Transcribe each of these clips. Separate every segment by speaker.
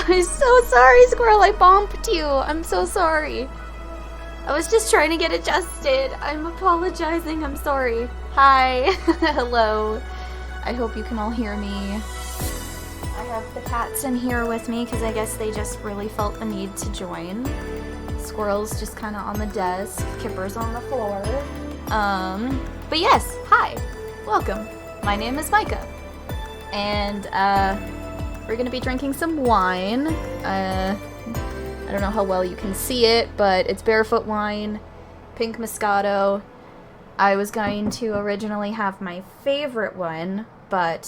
Speaker 1: I'm so sorry, Squirrel. I bumped you. I'm so sorry. I was just trying to get adjusted. I'm apologizing. I'm sorry. Hi. Hello. I hope you can all hear me. I have the cats in here with me because I guess they just really felt the need to join. Squirrel's just kind of on the desk. Kipper's on the floor. But yes, hi. Welcome. My name is Micah. And, we're gonna be drinking some wine. I don't know how well you can see it, but it's barefoot wine, pink Moscato. I was going to originally have my favorite one, but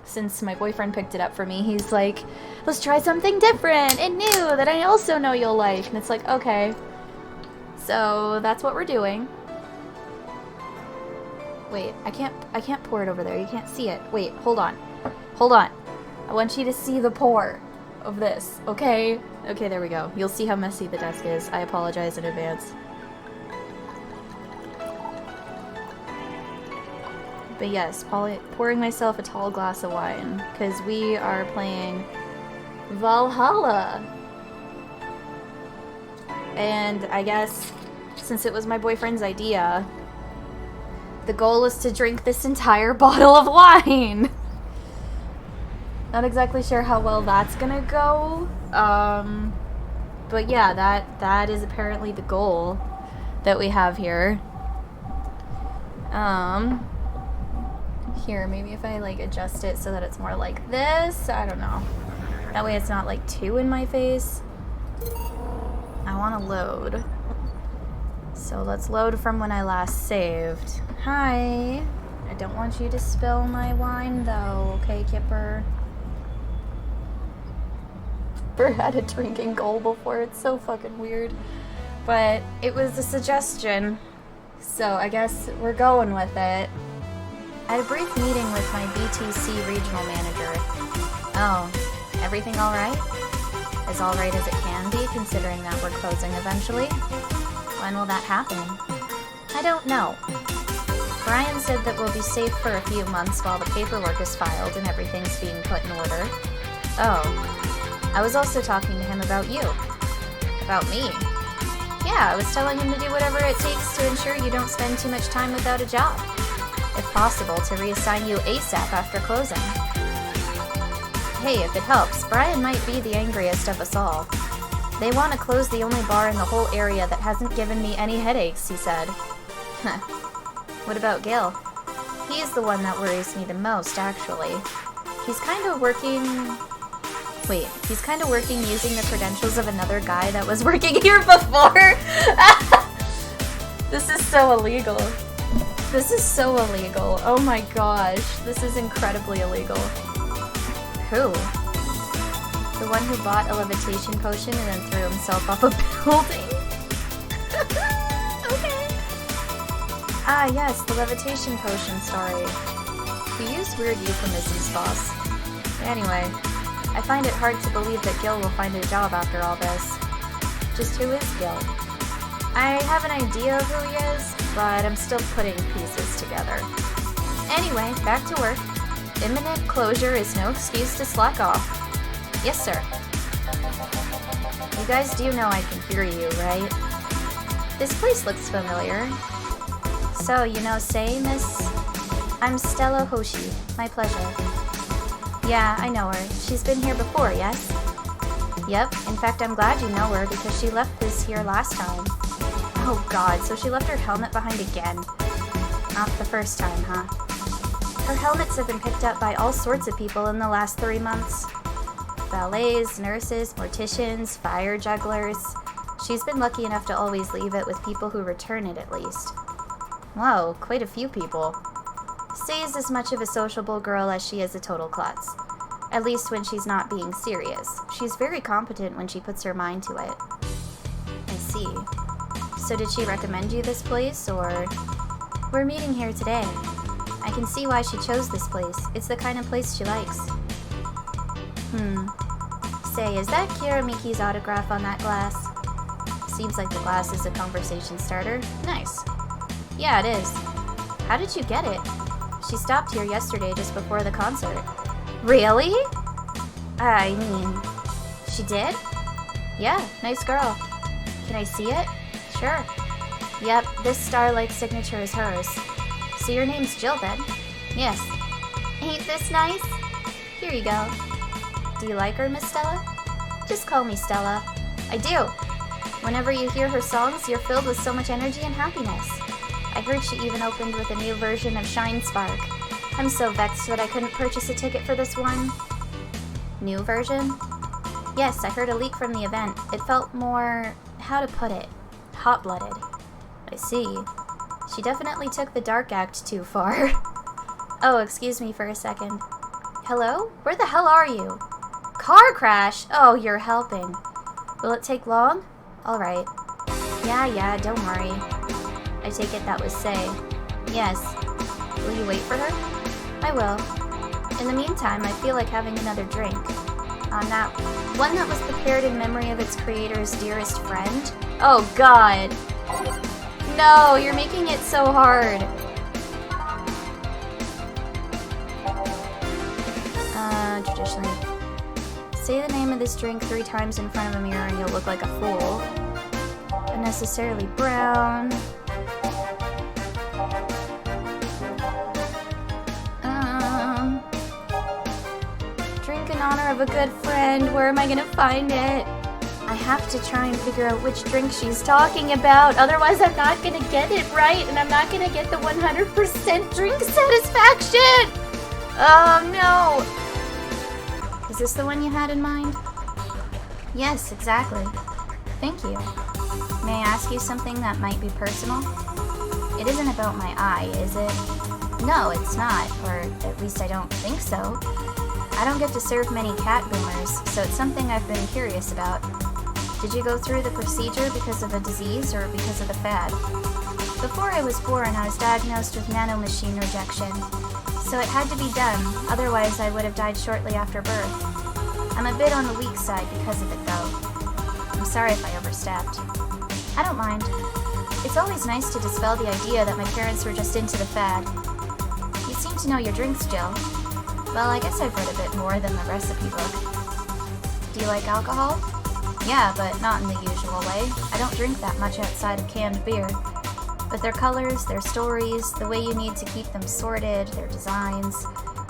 Speaker 1: since my boyfriend picked it up for me, he's like, let's try something different and new that I also know you'll like. And it's like, okay. So that's what we're doing. Wait, I can't pour it over there. You can't see it. Wait, hold on. Hold on. I want you to see the pour of this, okay? Okay, there we go. You'll see how messy the desk is. I apologize in advance. But yes, pouring myself a tall glass of wine, because we are playing Valhalla. And I guess, since it was my boyfriend's idea, the goal is to drink this entire bottle of wine. Not exactly sure how well that's gonna go, but yeah, that is apparently the goal that we have here. Here, maybe if I, like, adjust it so that it's more like this, I don't know. That way it's not, like, too in my face. I want to load. So let's load from when I last saved. Hi! I don't want you to spill my wine, though, okay, Kipper? Never had a drinking goal before. It's so fucking weird. But it was a suggestion, so I guess we're going with it. I had a brief meeting with my BTC regional manager. Oh, everything alright? As alright as it can be, considering that we're closing eventually. When will that happen? I don't know. Brian said that we'll be safe for a few months while the paperwork is filed and everything's being put in order. Oh. I was also talking to him about you. About me? Yeah, I was telling him to do whatever it takes to ensure you don't spend too much time without a job. If possible, to reassign you ASAP after closing. Hey, if it helps, Brian might be the angriest of us all. They want to close the only bar in the whole area that hasn't given me any headaches, he said. Huh. What about Gil? He's the one that worries me the most, actually. He's kind of working using the credentials of another guy that was working here before? This is so illegal. This is so illegal. Oh my gosh. This is incredibly illegal. Who? The one who bought a levitation potion and then threw himself off a building? Okay. Ah, yes, the levitation potion story. We use weird euphemisms, boss. Anyway, I find it hard to believe that Gil will find a job after all this. Just who is Gil? I have an idea of who he is, but I'm still putting pieces together. Anyway, back to work. Imminent closure is no excuse to slack off. Yes, sir. You guys do know I can hear you, right? This place looks familiar. So, you know, say, Miss... I'm Stella Hoshi. My pleasure. Yeah, I know her. She's been here before, yes? Yep. In fact, I'm glad you know her because she left this here last time. Oh god, so she left her helmet behind again. Not the first time, huh? Her helmets have been picked up by all sorts of people in the last 3 months. Valets, nurses, morticians, fire jugglers. She's been lucky enough to always leave it with people who return it at least. Whoa, quite a few people. Say's as much of a sociable girl as she is a total klutz. At least when she's not being serious. She's very competent when she puts her mind to it. I see. So did she recommend you this place, or... We're meeting here today. I can see why she chose this place. It's the kind of place she likes. Say, is that Kira Miki's autograph on that glass? Seems like the glass is a conversation starter. Nice. Yeah, it is. How did you get it? She stopped here yesterday just before the concert. Really? I mean, She did? Yeah, nice girl. Can I see it? Sure. Yep, this Starlight signature is hers. So your name's Jill then? Yes. Ain't this nice? Here you go. Do you like her, Miss Stella? Just call me Stella. I do. Whenever you hear her songs, you're filled with so much energy and happiness. I heard she even opened with a new version of Shine Spark. I'm so vexed that I couldn't purchase a ticket for this one. New version? Yes, I heard a leak from the event. It felt more, how to put it, hot-blooded. I see. She definitely took the dark act too far. Oh, excuse me for a second. Hello? Where the hell are you? Car crash? Oh, you're helping. Will it take long? Alright. Yeah, don't worry. I take it that was Say. Yes. Will you wait for her? I will. In the meantime, I feel like having another drink. On that one that was prepared in memory of its creator's dearest friend. Oh god. No, you're making it so hard. Traditionally. Say the name of this drink 3 times in front of a mirror and you'll look like a fool. Unnecessarily brown. Drink in honor of a good friend. Where am I gonna find it? I have to try and figure out which drink she's talking about. Otherwise, I'm not gonna get it right, and I'm not gonna get the 100% drink satisfaction. Oh no. Is this the one you had in mind? Yes, exactly. Thank you. May I ask you something that might be personal? It isn't about my eye, is it? No, it's not, or at least I don't think so. I don't get to serve many cat boomers, so it's something I've been curious about. Did you go through the procedure because of a disease or because of the fad? Before I was born, I was diagnosed with nanomachine rejection, so it had to be done, otherwise I would have died shortly after birth. I'm a bit on the weak side because of it, though. I'm sorry if I overstepped. I don't mind. It's always nice to dispel the idea that my parents were just into the fad. You seem to know your drinks, Jill. Well, I guess I've read a bit more than the recipe book. Do you like alcohol? Yeah, but not in the usual way. I don't drink that much outside of canned beer. But their colors, their stories, the way you need to keep them sorted, their designs...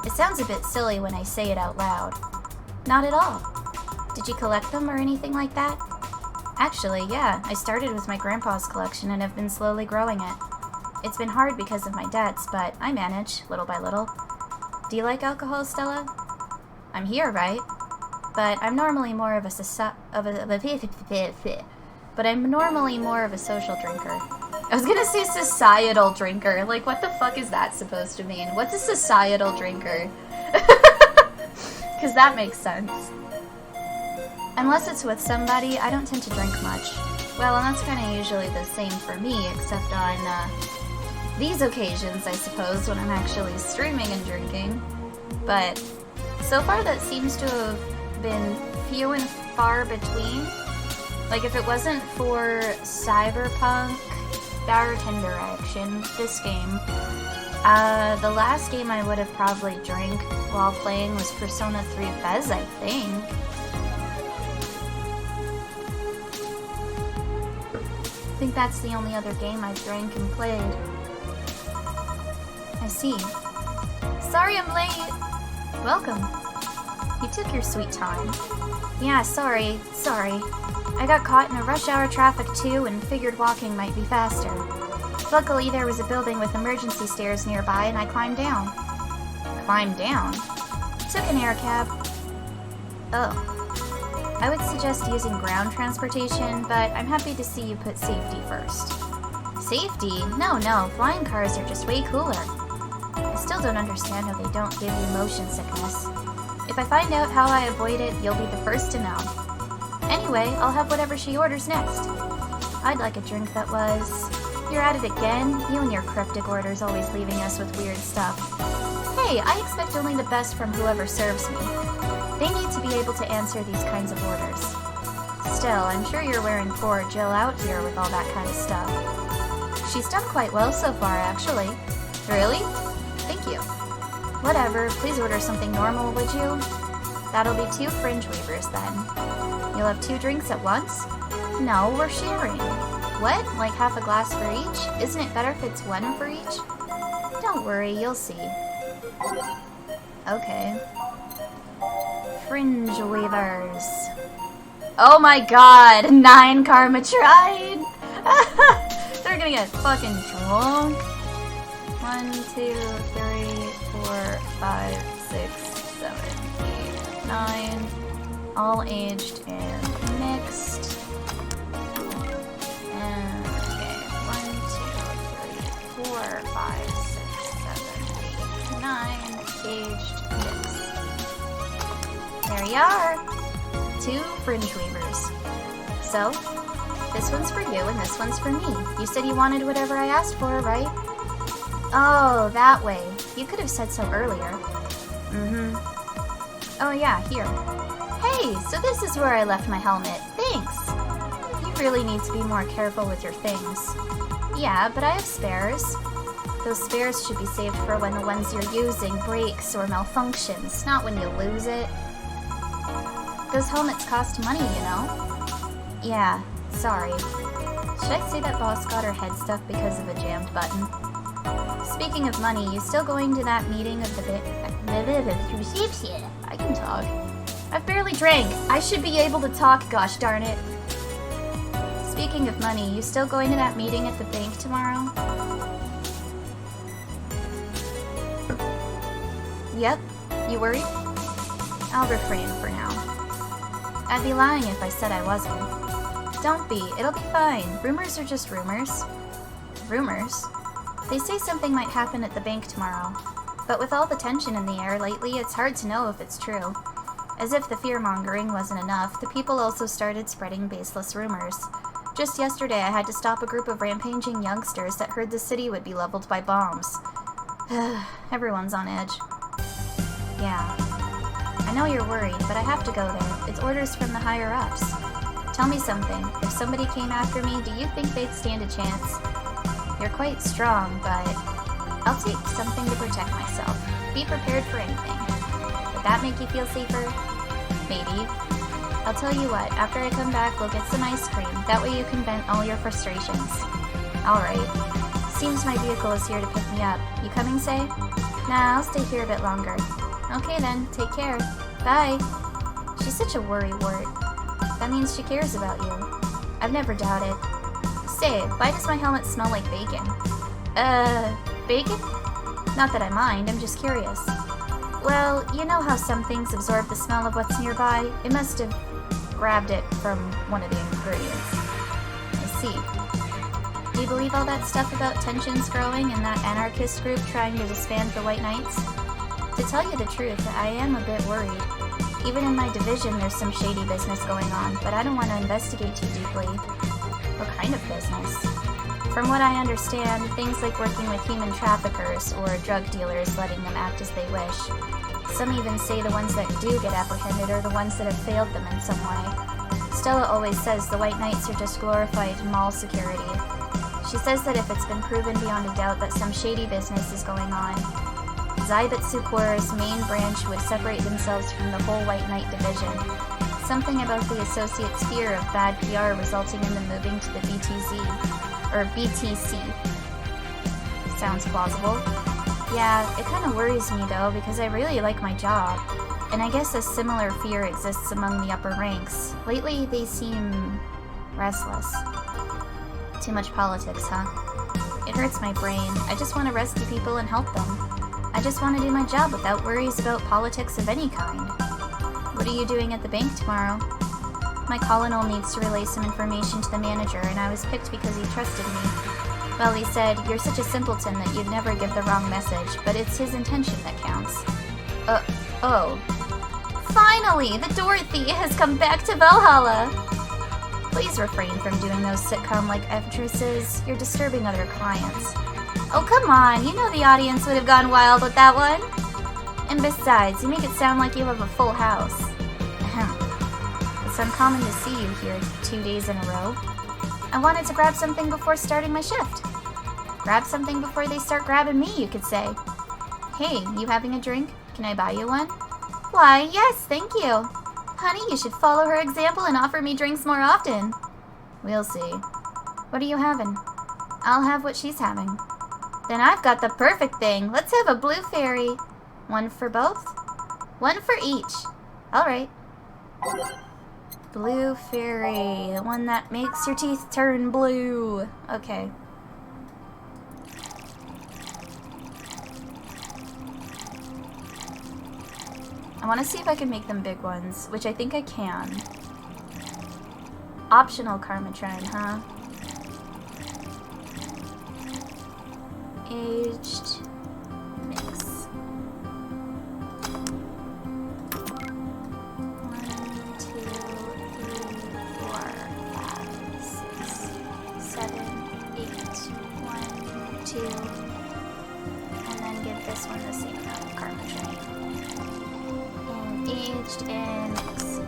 Speaker 1: It sounds a bit silly when I say it out loud. Not at all. Did you collect them or anything like that? Actually, yeah. I started with my grandpa's collection and have been slowly growing it. It's been hard because of my debts, but I manage, little by little. Do you like alcohol, Stella? I'm here, right? But I'm normally more of a social drinker. I was gonna say societal drinker. Like, what the fuck is that supposed to mean? What's a societal drinker? Because that makes sense. Unless it's with somebody, I don't tend to drink much. Well, and that's kind of usually the same for me, except on these occasions, I suppose, when I'm actually streaming and drinking. But so far that seems to have been few and far between. Like, if it wasn't for cyberpunk bartender action, this game, the last game I would have probably drank while playing was Persona 3 Fez, I think. I think that's the only other game I've drank and played. I see. Sorry I'm late! Welcome. You took your sweet time. Yeah, sorry. I got caught in a rush hour traffic too and figured walking might be faster. Luckily, there was a building with emergency stairs nearby and I climbed down. Climbed down? Took an air cab. Oh. I would suggest using ground transportation, but I'm happy to see you put safety first. Safety? No, flying cars are just way cooler. I still don't understand how they don't give you motion sickness. If I find out how I avoid it, you'll be the first to know. Anyway, I'll have whatever she orders next. I'd like a drink that was... You're at it again? You and your cryptic orders always leaving us with weird stuff. Hey, I expect only the best from whoever serves me. They need to be able to answer these kinds of orders. Still, I'm sure you're wearing poor Jill out here with all that kind of stuff. She's done quite well so far, actually. Really? Thank you. Whatever, please order something normal, would you? That'll be 2 fringe weavers then. You'll have 2 drinks at once? No, we're sharing. What? Like half a glass for each? Isn't it better if it's 1 for each? Don't worry, you'll see. Okay. Fringe weavers. Oh my god! 9 karma tried! They're gonna get fucking drunk. 1, 2, 3, 4, 5, 6, 7, 8, 9. All aged and mixed. And okay, 1, 2, 3, 4, 5, 6, 7, 8, 9. Aged mixed. There you are! 2 fringe weavers. So, this one's for you and this one's for me. You said you wanted whatever I asked for, right? Oh, that way. You could have said so earlier. Oh yeah, here. Hey, so this is where I left my helmet. Thanks! You really need to be more careful with your things. Yeah, but I have spares. Those spares should be saved for when the ones you're using breaks or malfunctions, not when you lose it. Those helmets cost money, you know? Yeah, sorry. Should I say that boss got her head stuck because of a jammed button? Speaking of money, you still going to that meeting of the I can talk. I've barely drank. I should be able to talk, gosh darn it. Speaking of money, you still going to that meeting at the bank tomorrow? Yep. You worried? I'll refrain for now. I'd be lying if I said I wasn't. Don't be. It'll be fine. Rumors are just rumors. Rumors? They say something might happen at the bank tomorrow. But with all the tension in the air lately, it's hard to know if it's true. As if the fear-mongering wasn't enough, the people also started spreading baseless rumors. Just yesterday, I had to stop a group of rampaging youngsters that heard the city would be leveled by bombs. Everyone's on edge. Yeah. I know you're worried, but I have to go there. It's orders from the higher-ups. Tell me something. If somebody came after me, do you think they'd stand a chance? You're quite strong, but I'll take something to protect myself. Be prepared for anything. Would that make you feel safer? Maybe. I'll tell you what, after I come back, we'll get some ice cream. That way you can vent all your frustrations. Alright. Seems my vehicle is here to pick me up. You coming, Say? Nah, I'll stay here a bit longer. Okay then, take care. Bye. She's such a worrywart. That means she cares about you. I've never doubted. Say, why does my helmet smell like bacon? Bacon? Not that I mind, I'm just curious. Well, you know how some things absorb the smell of what's nearby? It must have grabbed it from one of the ingredients. I see. Do you believe all that stuff about tensions growing and that anarchist group trying to disband the White Knights? To tell you the truth, I am a bit worried. Even in my division, there's some shady business going on, but I don't want to investigate too deeply. What kind of business? From what I understand, things like working with human traffickers or drug dealers letting them act as they wish. Some even say the ones that do get apprehended are the ones that have failed them in some way. Stella always says the White Knights are just glorified mall security. She says that if it's been proven beyond a doubt that some shady business is going on, Zybutsu Corps' main branch would separate themselves from the whole White Knight division. Something about the Associates' fear of bad PR resulting in them moving to the BTC. Sounds plausible. Yeah, it kind of worries me though, because I really like my job. And I guess a similar fear exists among the upper ranks. Lately, they seem restless. Too much politics, huh? It hurts my brain. I just want to rescue people and help them. I just want to do my job without worries about politics of any kind. What are you doing at the bank tomorrow? My colonel needs to relay some information to the manager, and I was picked because he trusted me. Well, he said, "You're such a simpleton that you'd never give the wrong message, but it's his intention that counts." Oh. Finally! The Dorothy has come back to Valhalla! Please refrain from doing those sitcom-like actresses. You're disturbing other clients. Oh, come on! You know the audience would have gone wild with that one! And besides, you make it sound like you have a full house. Ahem. It's uncommon to see you here 2 days in a row. I wanted to grab something before starting my shift. Grab something before they start grabbing me, you could say. Hey, you having a drink? Can I buy you one? Why, yes, thank you. Honey, you should follow her example and offer me drinks more often. We'll see. What are you having? I'll have what she's having. Then I've got the perfect thing. Let's have a blue fairy. One for both? One for each. Alright. Blue fairy. The one that makes your teeth turn blue. Okay. I want to see if I can make them big ones, which I think I can. Optional Karmatrine, huh? Aged mix. 1, 2, 3, 4, 5, 6, 7, 8. 1, 2. And then give this one the same amount of Karmatrine. And aged in mix.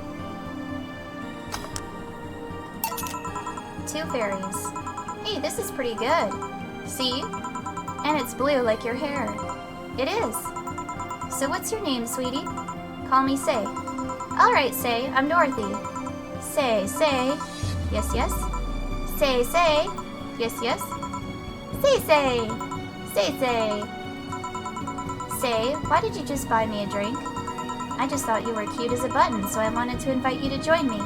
Speaker 1: 2 fairies. Hey, this is pretty good. See? And it's blue like your hair. It is. So what's your name, sweetie? Call me Say. Alright, Say. I'm Dorothy. Say. Yes, yes. Say. Yes, yes. Say. Say, why did you just buy me a drink? I just thought you were cute as a button, so I wanted to invite you to join me.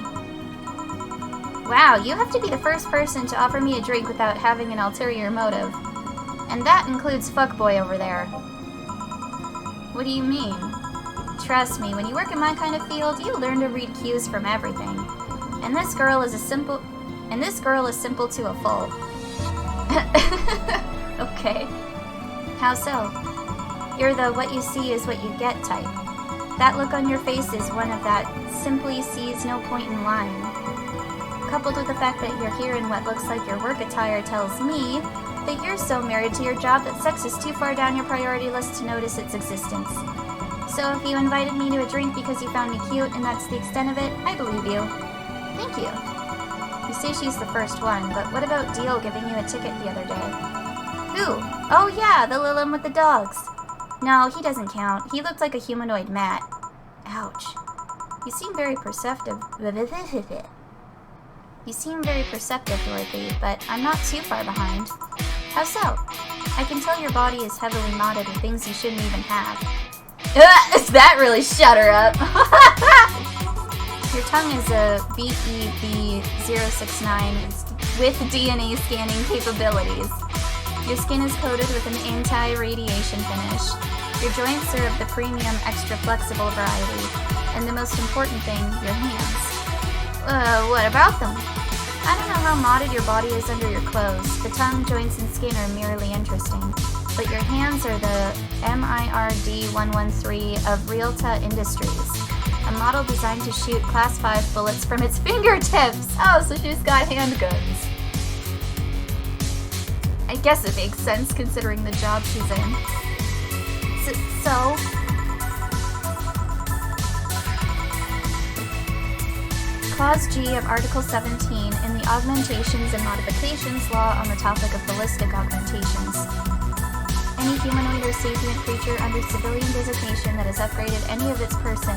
Speaker 1: Wow, you have to be the first person to offer me a drink without having an ulterior motive. And that includes fuckboy over there. What do you mean? Trust me, when you work in my kind of field, you learn to read cues from everything. And this girl is simple to a fault. Okay. How so? You're the what you see is what you get type. That look on your face is one of that simply sees no point in lying. Coupled with the fact that you're here in what looks like your work attire tells me that you're so married to your job that sex is too far down your priority list to notice its existence. So if you invited me to a drink because you found me cute and that's the extent of it, I believe you. Thank you. You say she's the first one, but what about Deal giving you a ticket the other day? Who? Oh yeah, the Lilum with the dogs. No, he doesn't count. He looked like a humanoid mat. Ouch. You seem very perceptive. You seem very perceptive, Dorothy, but I'm not too far behind. How so? I can tell your body is heavily modded with things you shouldn't even have. That really shut her up. Your tongue is a BEB069 with DNA scanning capabilities. Your skin is coated with an anti-radiation finish. Your joints are of the premium extra flexible variety. And the most important thing, your hands. What about them? I don't know how modded your body is under your clothes. The tongue, joints, and skin are merely interesting. But your hands are the MIRD-113 of Realta Industries. A model designed to shoot Class 5 bullets from its fingertips. Oh, so she's got handguns. I guess it makes sense considering the job she's in. So? Clause G of Article 17 in the Augmentations and Modifications Law on the topic of ballistic augmentations. Any humanoid or sapient creature under civilian designation that has upgraded any of its person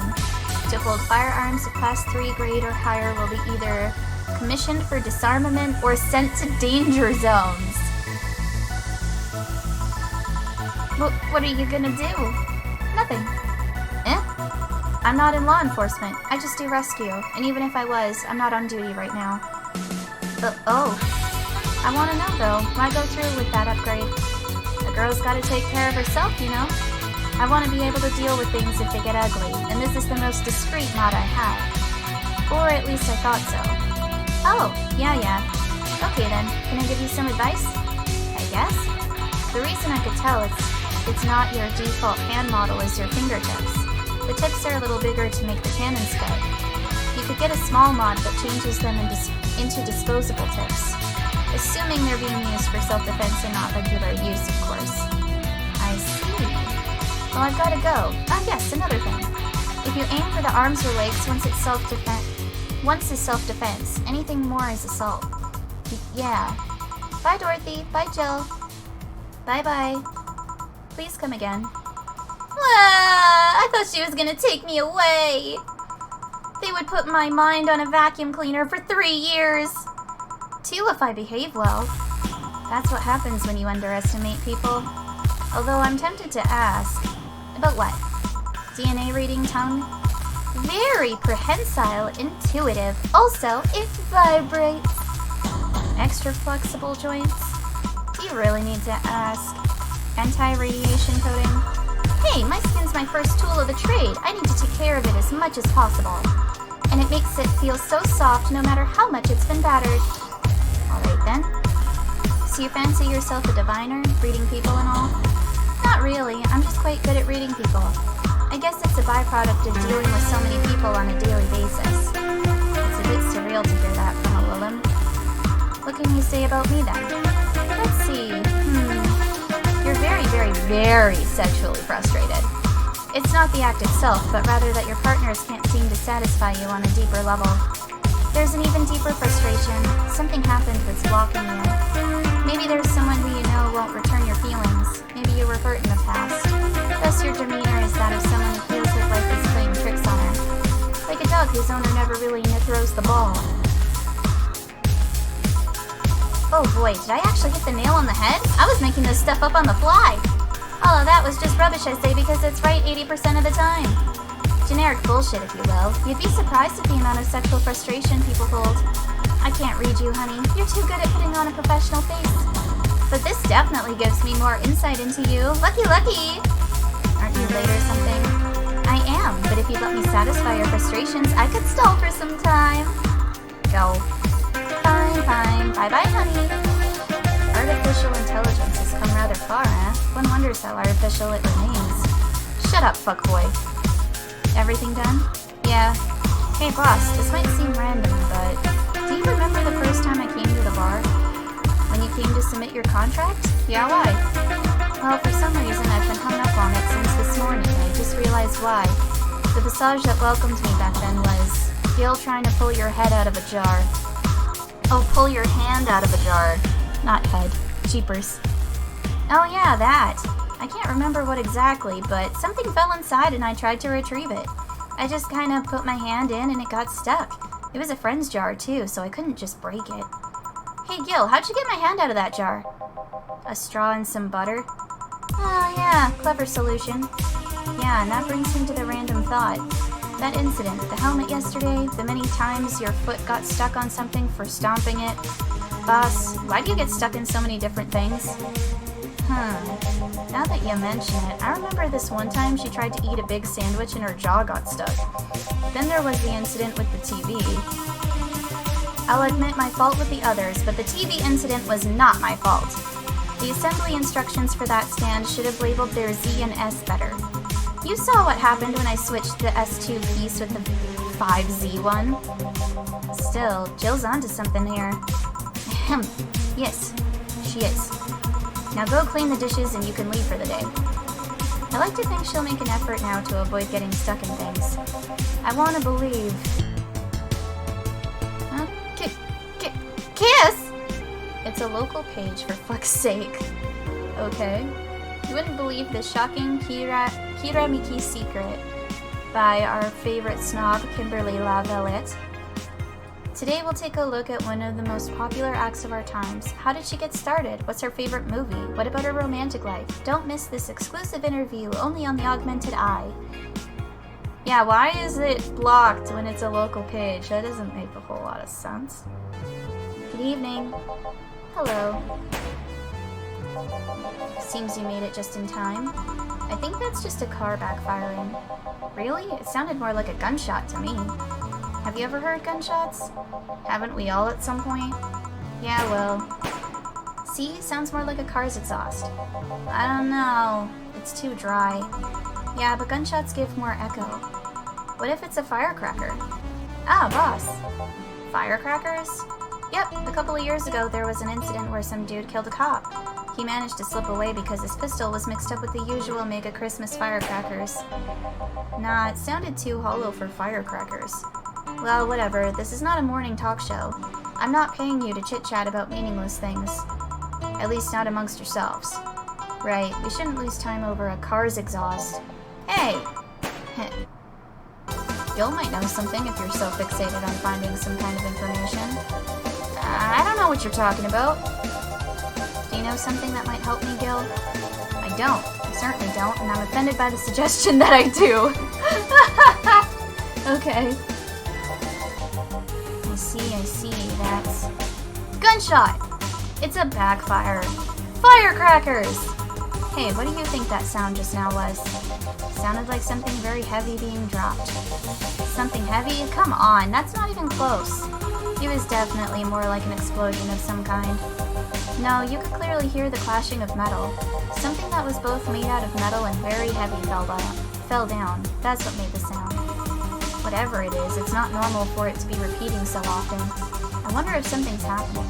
Speaker 1: to hold firearms of Class 3 grade or higher will be either commissioned for disarmament or sent to danger zones. What are you gonna do? Nothing. I'm not in law enforcement. I just do rescue. And even if I was, I'm not on duty right now. Oh. I want to know, though. Why go through with that upgrade? A girl's got to take care of herself, you know? I want to be able to deal with things if they get ugly. And this is the most discreet mod I have. Or at least I thought so. Oh, yeah. Okay then. Can I give you some advice? I guess? The reason I could tell it's not your default hand model is your fingertips. The tips are a little bigger to make the cannons fit. You could get a small mod that changes them into disposable tips. Assuming they're being used for self-defense and not regular use, of course. I see. Well, I've gotta go. Ah, yes, another thing. If you aim for the arms or legs, once is self-defense. Anything more is assault. Yeah. Bye, Dorothy. Bye, Jill. Bye-bye. Please come again. I thought she was gonna take me away. They would put my mind on a vacuum cleaner for 3 years. 2 if I behave well. That's what happens when you underestimate people. Although I'm tempted to ask. About what? DNA reading tongue? Very prehensile, intuitive. Also, it vibrates. Extra flexible joints? Do you really need to ask? Anti-radiation coating? Hey, my skin's my first tool of the trade. I need to take care of it as much as possible. And it makes it feel so soft no matter how much it's been battered. Alright then. So you fancy yourself a diviner, reading people and all? Not really, I'm just quite good at reading people. I guess it's a byproduct of dealing with so many people on a daily basis. It's a bit surreal to hear that from a Willem. What can you say about me then? Let's see, You're very, very, very sexually frustrated. It's not the act itself, but rather that your partners can't seem to satisfy you on a deeper level. There's an even deeper frustration. Something happened that's blocking you. Maybe there's someone who you know won't return your feelings. Maybe you were hurt in the past. Thus your demeanor is that of someone who feels like life is playing tricks on her. Like a dog whose owner never really throws the ball. Oh boy, did I actually hit the nail on the head? I was making this stuff up on the fly. All of that was just rubbish, I say, because it's right 80% of the time. Generic bullshit, if you will. You'd be surprised at the amount of sexual frustration people hold. I can't read you, honey. You're too good at putting on a professional face. But this definitely gives me more insight into you. Lucky, lucky! Aren't you late or something? I am, but if you'd let me satisfy your frustrations, I could stall for some time. Go. Fine, fine. Bye-bye, honey. Artificial intelligence has come rather far, eh? One wonders how artificial it remains. Shut up, fuckboy. Everything done? Yeah. Hey, boss, this might seem random, but do you remember the first time I came to the bar? When you came to submit your contract? Yeah, why? Well, for some reason I've been hung up on it since this morning. I just realized why. The visage that welcomed me back then was Gil trying to pull your head out of a jar. Oh, pull your hand out of a jar. Not head. Jeepers. Oh yeah, that. I can't remember what exactly, but something fell inside and I tried to retrieve it. I just kind of put my hand in and it got stuck. It was a friend's jar too, so I couldn't just break it. Hey Gil, how'd you get my hand out of that jar? A straw and some butter? Oh yeah, clever solution. Yeah, and that brings me to the random thought. That incident, the helmet yesterday, the many times your foot got stuck on something for stomping it. Boss, why do you get stuck in so many different things? Now that you mention it, I remember this one time she tried to eat a big sandwich and her jaw got stuck. Then there was the incident with the TV. I'll admit my fault with the others, but the TV incident was not my fault. The assembly instructions for that stand should have labeled their Z and S better. You saw what happened when I switched the S2 piece with the 5Z one. Still, Jill's onto something here. Ahem. Yes, she is. Now go clean the dishes and you can leave for the day. I like to think she'll make an effort now to avoid getting stuck in things. I want to believe... Huh? Kiss? It's a local page, for fuck's sake. Okay. You wouldn't believe the shocking Kiramiki secret by our favorite snob, Kimberly LaValette. Today we'll take a look at one of the most popular acts of our times. How did she get started? What's her favorite movie? What about her romantic life? Don't miss this exclusive interview only on the Augmented Eye. Yeah, why is it blocked when it's a local page? That doesn't make a whole lot of sense. Good evening. Hello. Seems you made it just in time. I think that's just a car backfiring. Really? It sounded more like a gunshot to me. Have you ever heard gunshots? Haven't we all at some point? Yeah, well... See? Sounds more like a car's exhaust. I don't know. It's too dry. Yeah, but gunshots give more echo. What if it's a firecracker? Ah, boss. Firecrackers? Yep, a couple of years ago there was an incident where some dude killed a cop. He managed to slip away because his pistol was mixed up with the usual mega Christmas firecrackers. Nah, it sounded too hollow for firecrackers. Well, whatever, this is not a morning talk show. I'm not paying you to chit-chat about meaningless things. At least not amongst yourselves. Right, we shouldn't lose time over a car's exhaust. Hey! Gil might know something if you're so fixated on finding some kind of information. I don't know what you're talking about. Do you know something that might help me, Gil? I don't. I certainly don't, and I'm offended by the suggestion that I do. Okay. I see. That's... Gunshot! It's a backfire. Firecrackers! Hey, what do you think that sound just now was? Sounded like something very heavy being dropped. Something heavy? Come on, that's not even close. It was definitely more like an explosion of some kind. No, you could clearly hear the clashing of metal. Something that was both made out of metal and very heavy fell down. That's what made the sound. Whatever it is, it's not normal for it to be repeating so often. I wonder if something's happening.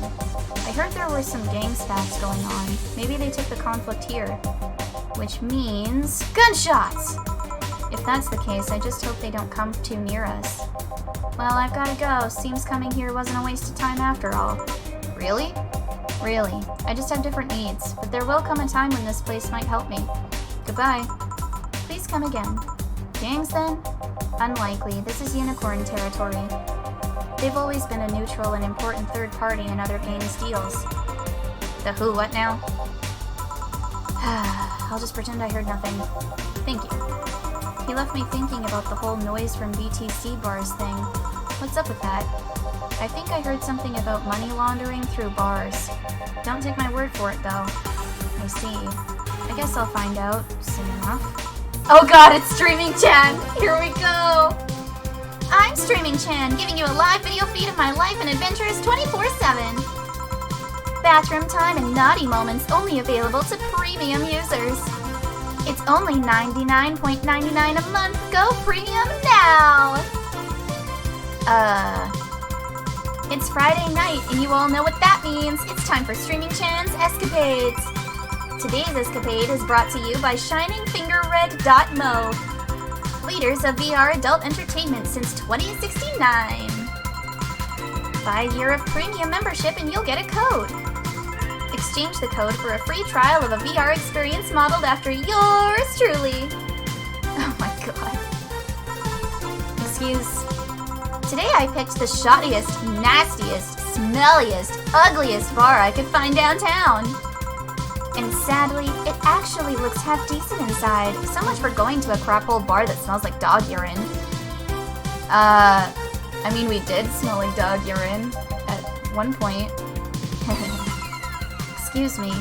Speaker 1: I heard there were some gang spats going on. Maybe they took the conflict here. Which means... gunshots! If that's the case, I just hope they don't come too near us. Well, I've gotta go. Seems coming here wasn't a waste of time after all. Really? Really. I just have different needs, but there will come a time when this place might help me. Goodbye. Please come again. Gangs, then? Unlikely. This is unicorn territory. They've always been a neutral and important third party in other gangs' deals. The who, what now? I'll just pretend I heard nothing. Thank you. He left me thinking about the whole noise from BTC bars thing. What's up with that? I think I heard something about money laundering through bars. Don't take my word for it, though. I see. I guess I'll find out soon enough. Oh god, it's Streaming Chan! Here we go! I'm Streaming Chan, giving you a live video feed of my life and adventures 24/7. Bathroom time and naughty moments only available to premium users. It's only $99.99 a month. Go premium now! It's Friday night, and you all know what that means. It's time for Streaming Chan's Escapades. Today's escapade is brought to you by ShiningFingerRed.mo, leaders of VR adult entertainment since 2069. Buy a year of premium membership and you'll get a code. Exchange the code for a free trial of a VR experience modeled after yours truly. Oh my god. Excuse. Today I picked the shottiest, nastiest, smelliest, ugliest bar I could find downtown. And sadly, it actually looks half decent inside. So much for going to a crap hole bar that smells like dog urine. I mean, we did smell like dog urine at one point. Excuse me.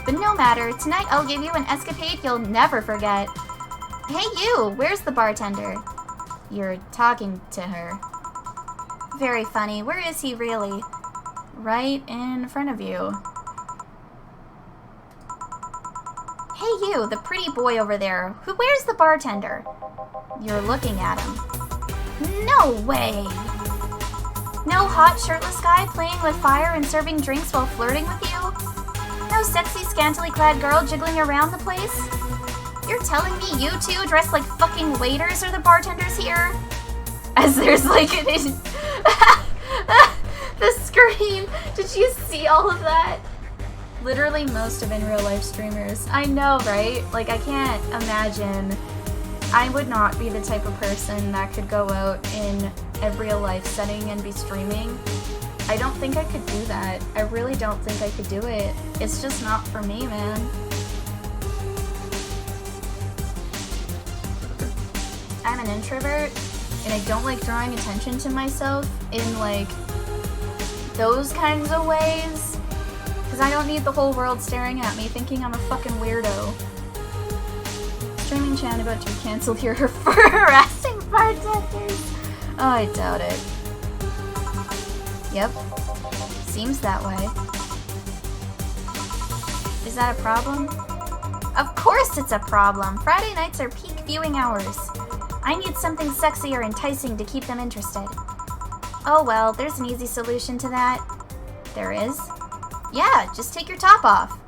Speaker 1: But no matter, tonight I'll give you an escapade you'll never forget. Hey you, where's the bartender? You're talking to her. Very funny, where is he really? Right in front of you. Hey you, the pretty boy over there. Where's the bartender? You're looking at him. No way! No hot shirtless guy playing with fire and serving drinks while flirting with you? No sexy scantily clad girl jiggling around the place? You're telling me you two dressed like fucking waiters are the bartenders here? As there's like an the screen! Did you see all of that? Literally most of in real life streamers. I know, right? Like, I can't imagine. I would not be the type of person that could go out in a real life setting and be streaming. I don't think I could do that. I really don't think I could do it. It's just not for me, man. I'm an introvert, and I don't like drawing attention to myself in, like, those kinds of ways. Because I don't need the whole world staring at me thinking I'm a fucking weirdo. Streaming Chan about to be cancelled here for harassing bartenders. Oh, I doubt it. Yep. Seems that way. Is that a problem? Of course it's a problem! Friday nights are peak viewing hours. I need something sexy or enticing to keep them interested. Oh well, there's an easy solution to that. There is? Yeah, just take your top off.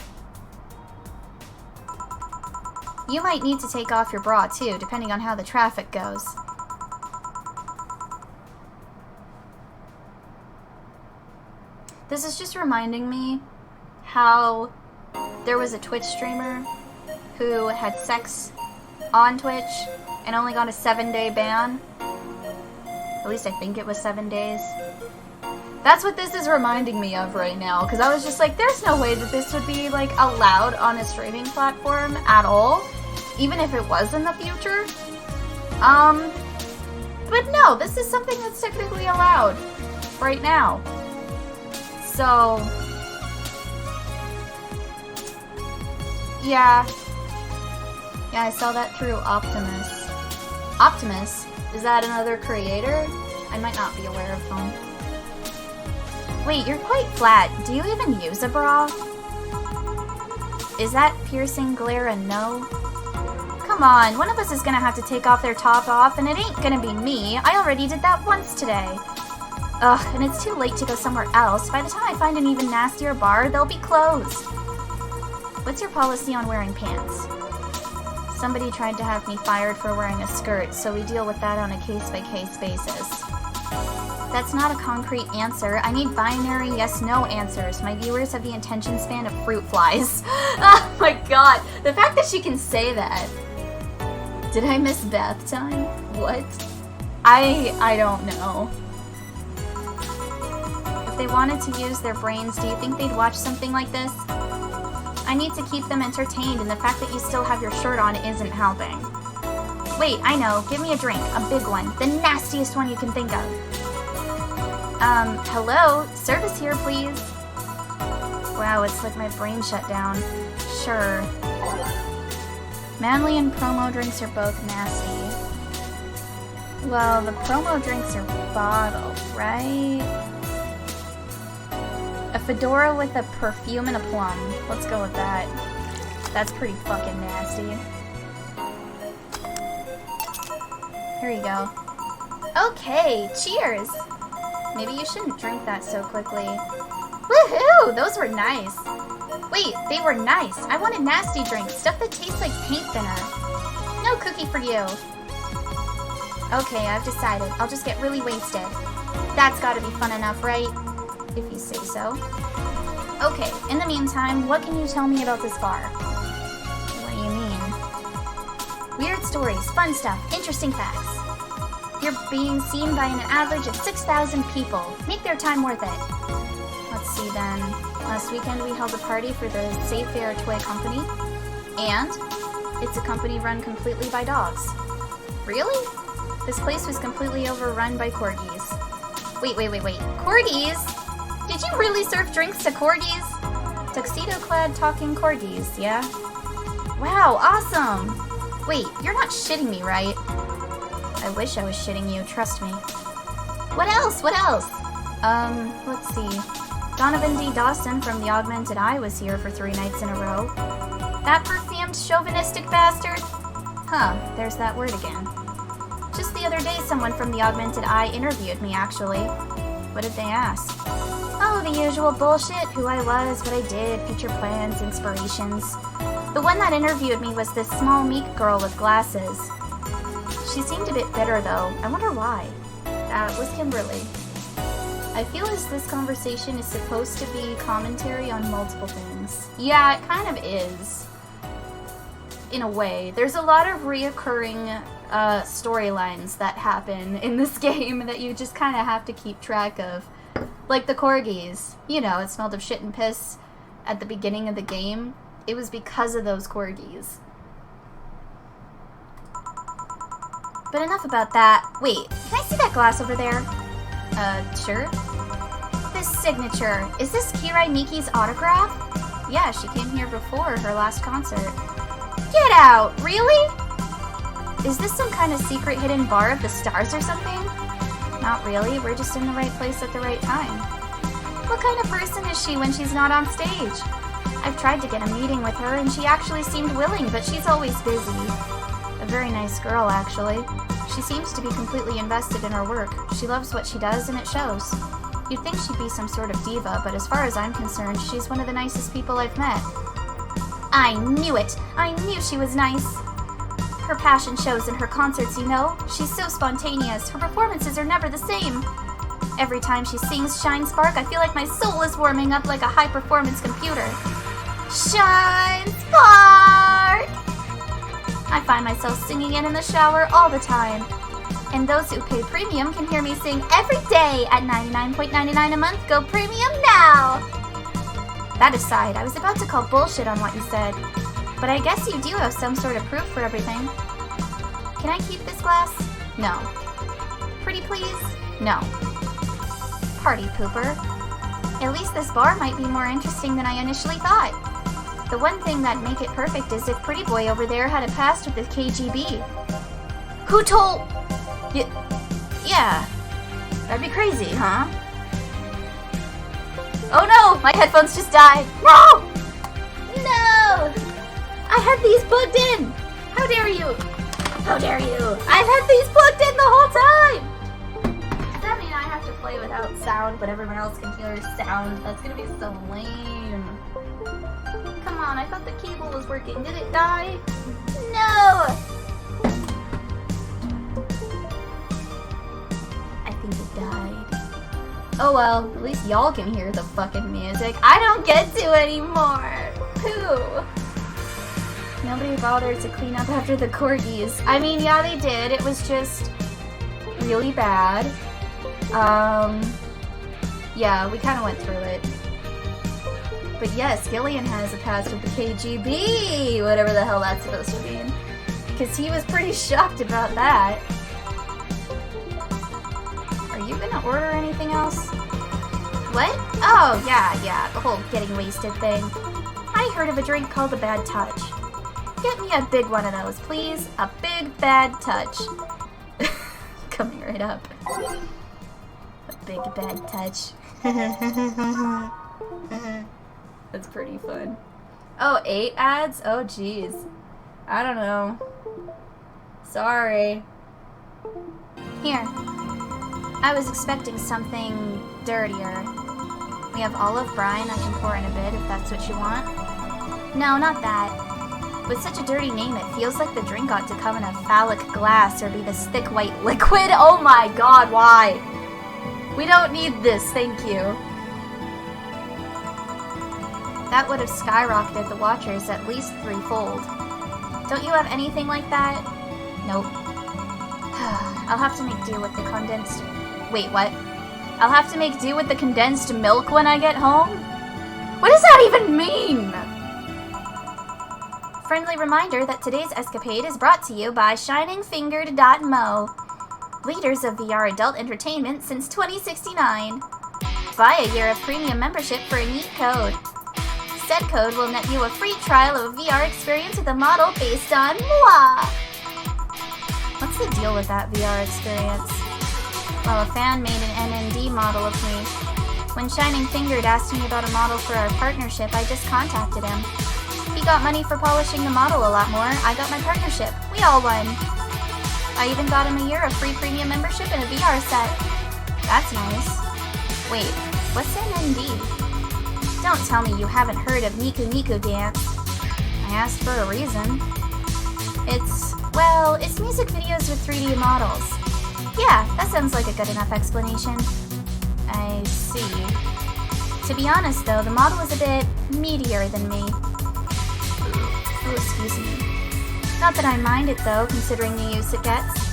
Speaker 1: You might need to take off your bra too, depending on how the traffic goes. This is just reminding me how there was a Twitch streamer who had sex on Twitch and only got a 7-day ban. At least I think it was 7 days. That's what this is reminding me of right now, because I was just like, there's no way that this would be, like, allowed on a streaming platform at all, even if it was in the future. But no, this is something that's technically allowed right now. So, yeah. Yeah, I saw that through Optimus. Optimus? Is that another creator? I might not be aware of them. Wait, you're quite flat. Do you even use a bra? Is that piercing glare a no? Come on, one of us is gonna have to take off their top off, and it ain't gonna be me. I already did that once today. Ugh, and it's too late to go somewhere else. By the time I find an even nastier bar, they'll be closed. What's your policy on wearing pants? Somebody tried to have me fired for wearing a skirt, so we deal with that on a case-by-case basis. That's not a concrete answer. I need binary yes-no answers. My viewers have the attention span of fruit flies. Oh my god. The fact that she can say that. Did I miss bath time? What? I don't know. If they wanted to use their brains, do you think they'd watch something like this? I need to keep them entertained, and the fact that you still have your shirt on isn't helping. Wait, I know. Give me a drink. A big one. The nastiest one you can think of. Hello? Service here, please. Wow, it's like my brain shut down. Sure. Manly and promo drinks are both nasty. Well, the promo drinks are bottled, right? A fedora with a perfume and a plum. Let's go with that. That's pretty fucking nasty. Here you go. Okay, cheers! Maybe you shouldn't drink that so quickly. Woohoo! Those were nice. Wait, they were nice. I want a nasty drink. Stuff that tastes like paint thinner. No cookie for you. Okay, I've decided. I'll just get really wasted. That's gotta be fun enough, right? If you say so. Okay, in the meantime, what can you tell me about this bar? What do you mean? Weird stories, fun stuff, interesting facts. You're being seen by an average of 6,000 people. Make their time worth it. Let's see then. Last weekend we held a party for the Safe Air Toy Company. And it's a company run completely by dogs. Really? This place was completely overrun by corgis. Wait. Corgis? Did you really serve drinks to corgis? Tuxedo-clad talking corgis, yeah? Wow, awesome! Wait, you're not shitting me, right? I wish I was shitting you, trust me. What else? Let's see. Donovan D. Dawson from the Augmented Eye was here for 3 nights in a row. That perfumed chauvinistic bastard? Huh, there's that word again. Just the other day, someone from the Augmented Eye interviewed me, actually. What did they ask? Oh, the usual bullshit. Who I was, what I did, future plans, inspirations. The one that interviewed me was this small, meek girl with glasses. She seemed a bit bitter, though. I wonder why. That was Kimberly. I feel as this conversation is supposed to be commentary on multiple things. Yeah, it kind of is. In a way. There's a lot of reoccurring storylines that happen in this game that you just kind of have to keep track of. Like the corgis. You know, it smelled of shit and piss at the beginning of the game. It was because of those corgis. But enough about that. Wait, can I see that glass over there? Sure. This signature. Is this Kirai Miki's autograph? Yeah, she came here before her last concert. Get out! Really? Is this some kind of secret hidden bar of the stars or something? Not really. We're just in the right place at the right time. What kind of person is she when she's not on stage? I've tried to get a meeting with her and she actually seemed willing, but she's always busy. A very nice girl, actually. She seems to be completely invested in her work. She loves what she does, and it shows. You'd think she'd be some sort of diva, but as far as I'm concerned, she's one of the nicest people I've met. I knew it! I knew she was nice! Her passion shows in her concerts, you know? She's so spontaneous. Her performances are never the same. Every time she sings Shine Spark, I feel like my soul is warming up like a high-performance computer. Shine Spark! I find myself singing it in the shower all the time. And those who pay premium can hear me sing every day at $99.99 a month. Go premium now! That aside, I was about to call bullshit on what you said, but I guess you do have some sort of proof for everything. Can I keep this glass? No. Pretty please? No. Party pooper. At least this bar might be more interesting than I initially thought. The one thing that'd make it perfect is if Pretty Boy over there had a past with the KGB. Who told... Yeah. That'd be crazy, huh? Oh no! My headphones just died! No! No! I had these plugged in! How dare you! How dare you! I've had these plugged in the whole time! Does that mean I have to play without sound, but everyone else can hear sound? That's gonna be so lame. Come on, I thought the cable was working. Did it die? No! I think it died. Oh well, at least y'all can hear the fucking music. I don't get to anymore! Pooh! Nobody bothered to clean up after the corgis. I mean, yeah, they did. It was just really bad. Yeah, we kind of went through it. But yes, Gillian has a past with the KGB, whatever the hell that's supposed to mean. Because he was pretty shocked about that. Are you gonna order anything else? What? Oh, yeah, the whole getting wasted thing. I heard of a drink called a Bad Touch. Get me a big one of those, please. A big bad touch. Coming right up. A big bad touch. That's pretty fun. Oh, 8 ads? Oh, jeez. I don't know. Sorry. Here. I was expecting something dirtier. We have olive brine I can pour in a bit if that's what you want. No, not that. With such a dirty name, it feels like the drink ought to come in a phallic glass or be this thick white liquid. Oh my god, why? We don't need this, thank you. That would have skyrocketed the watchers at least 3-fold. Don't you have anything like that? Nope. I'll have to make do with the condensed... Wait, what? I'll have to make do with the condensed milk when I get home? What does that even mean? Friendly reminder that today's escapade is brought to you by ShiningFingered.mo, leaders of VR adult entertainment since 2069. Buy a year of premium membership for a neat code. Said code will net you a free trial of a VR experience with a model based on moi. What's the deal with that VR experience? Well, a fan made an NND model of me. When Shining Fingered asked me about a model for our partnership, I just contacted him. He got money for polishing the model a lot more. I got my partnership. We all won. I even got him a year of free premium membership and a VR set. That's nice. Wait, what's NND? Don't tell me you haven't heard of Niku Niku Dance. I asked for a reason. It's music videos with 3D models. Yeah, that sounds like a good enough explanation. I see. To be honest though, the model is a bit meatier than me. Oh, excuse me. Not that I mind it though, considering the use it gets.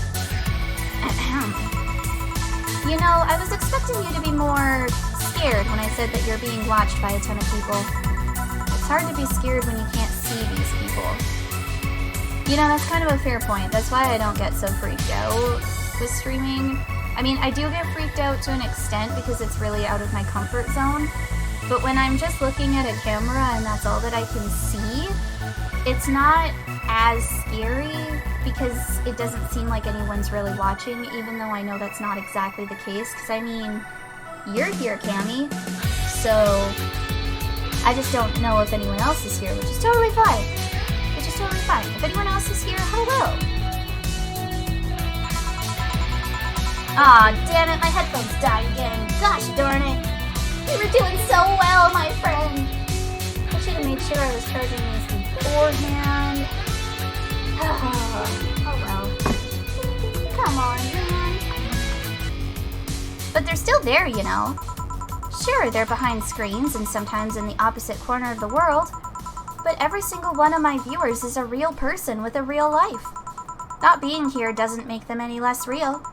Speaker 1: You know, I was expecting you to be more scared when I said that you're being watched by a ton of people. It's hard to be scared when you can't see these people. You know, that's kind of a fair point. That's why I don't get so freaked out with streaming. I mean, I do get freaked out to an extent because it's really out of my comfort zone. But when I'm just looking at a camera and that's all that I can see, it's not as scary because it doesn't seem like anyone's really watching, even though I know that's not exactly the case. Because, I mean, you're here, Cammy. So, I just don't know if anyone else is here, which is totally fine. Which is totally fine. If anyone else is here, hello. Aw, damn it, my headphones died again. Gosh darn it. We were doing so well, my friend. I should have made sure I was charging these beforehand. Oh well. Come on, man. But they're still there, you know. Sure, they're behind screens and sometimes in the opposite corner of the world. but every single one of my viewers is a real person with a real life. Not being here doesn't make them any less real.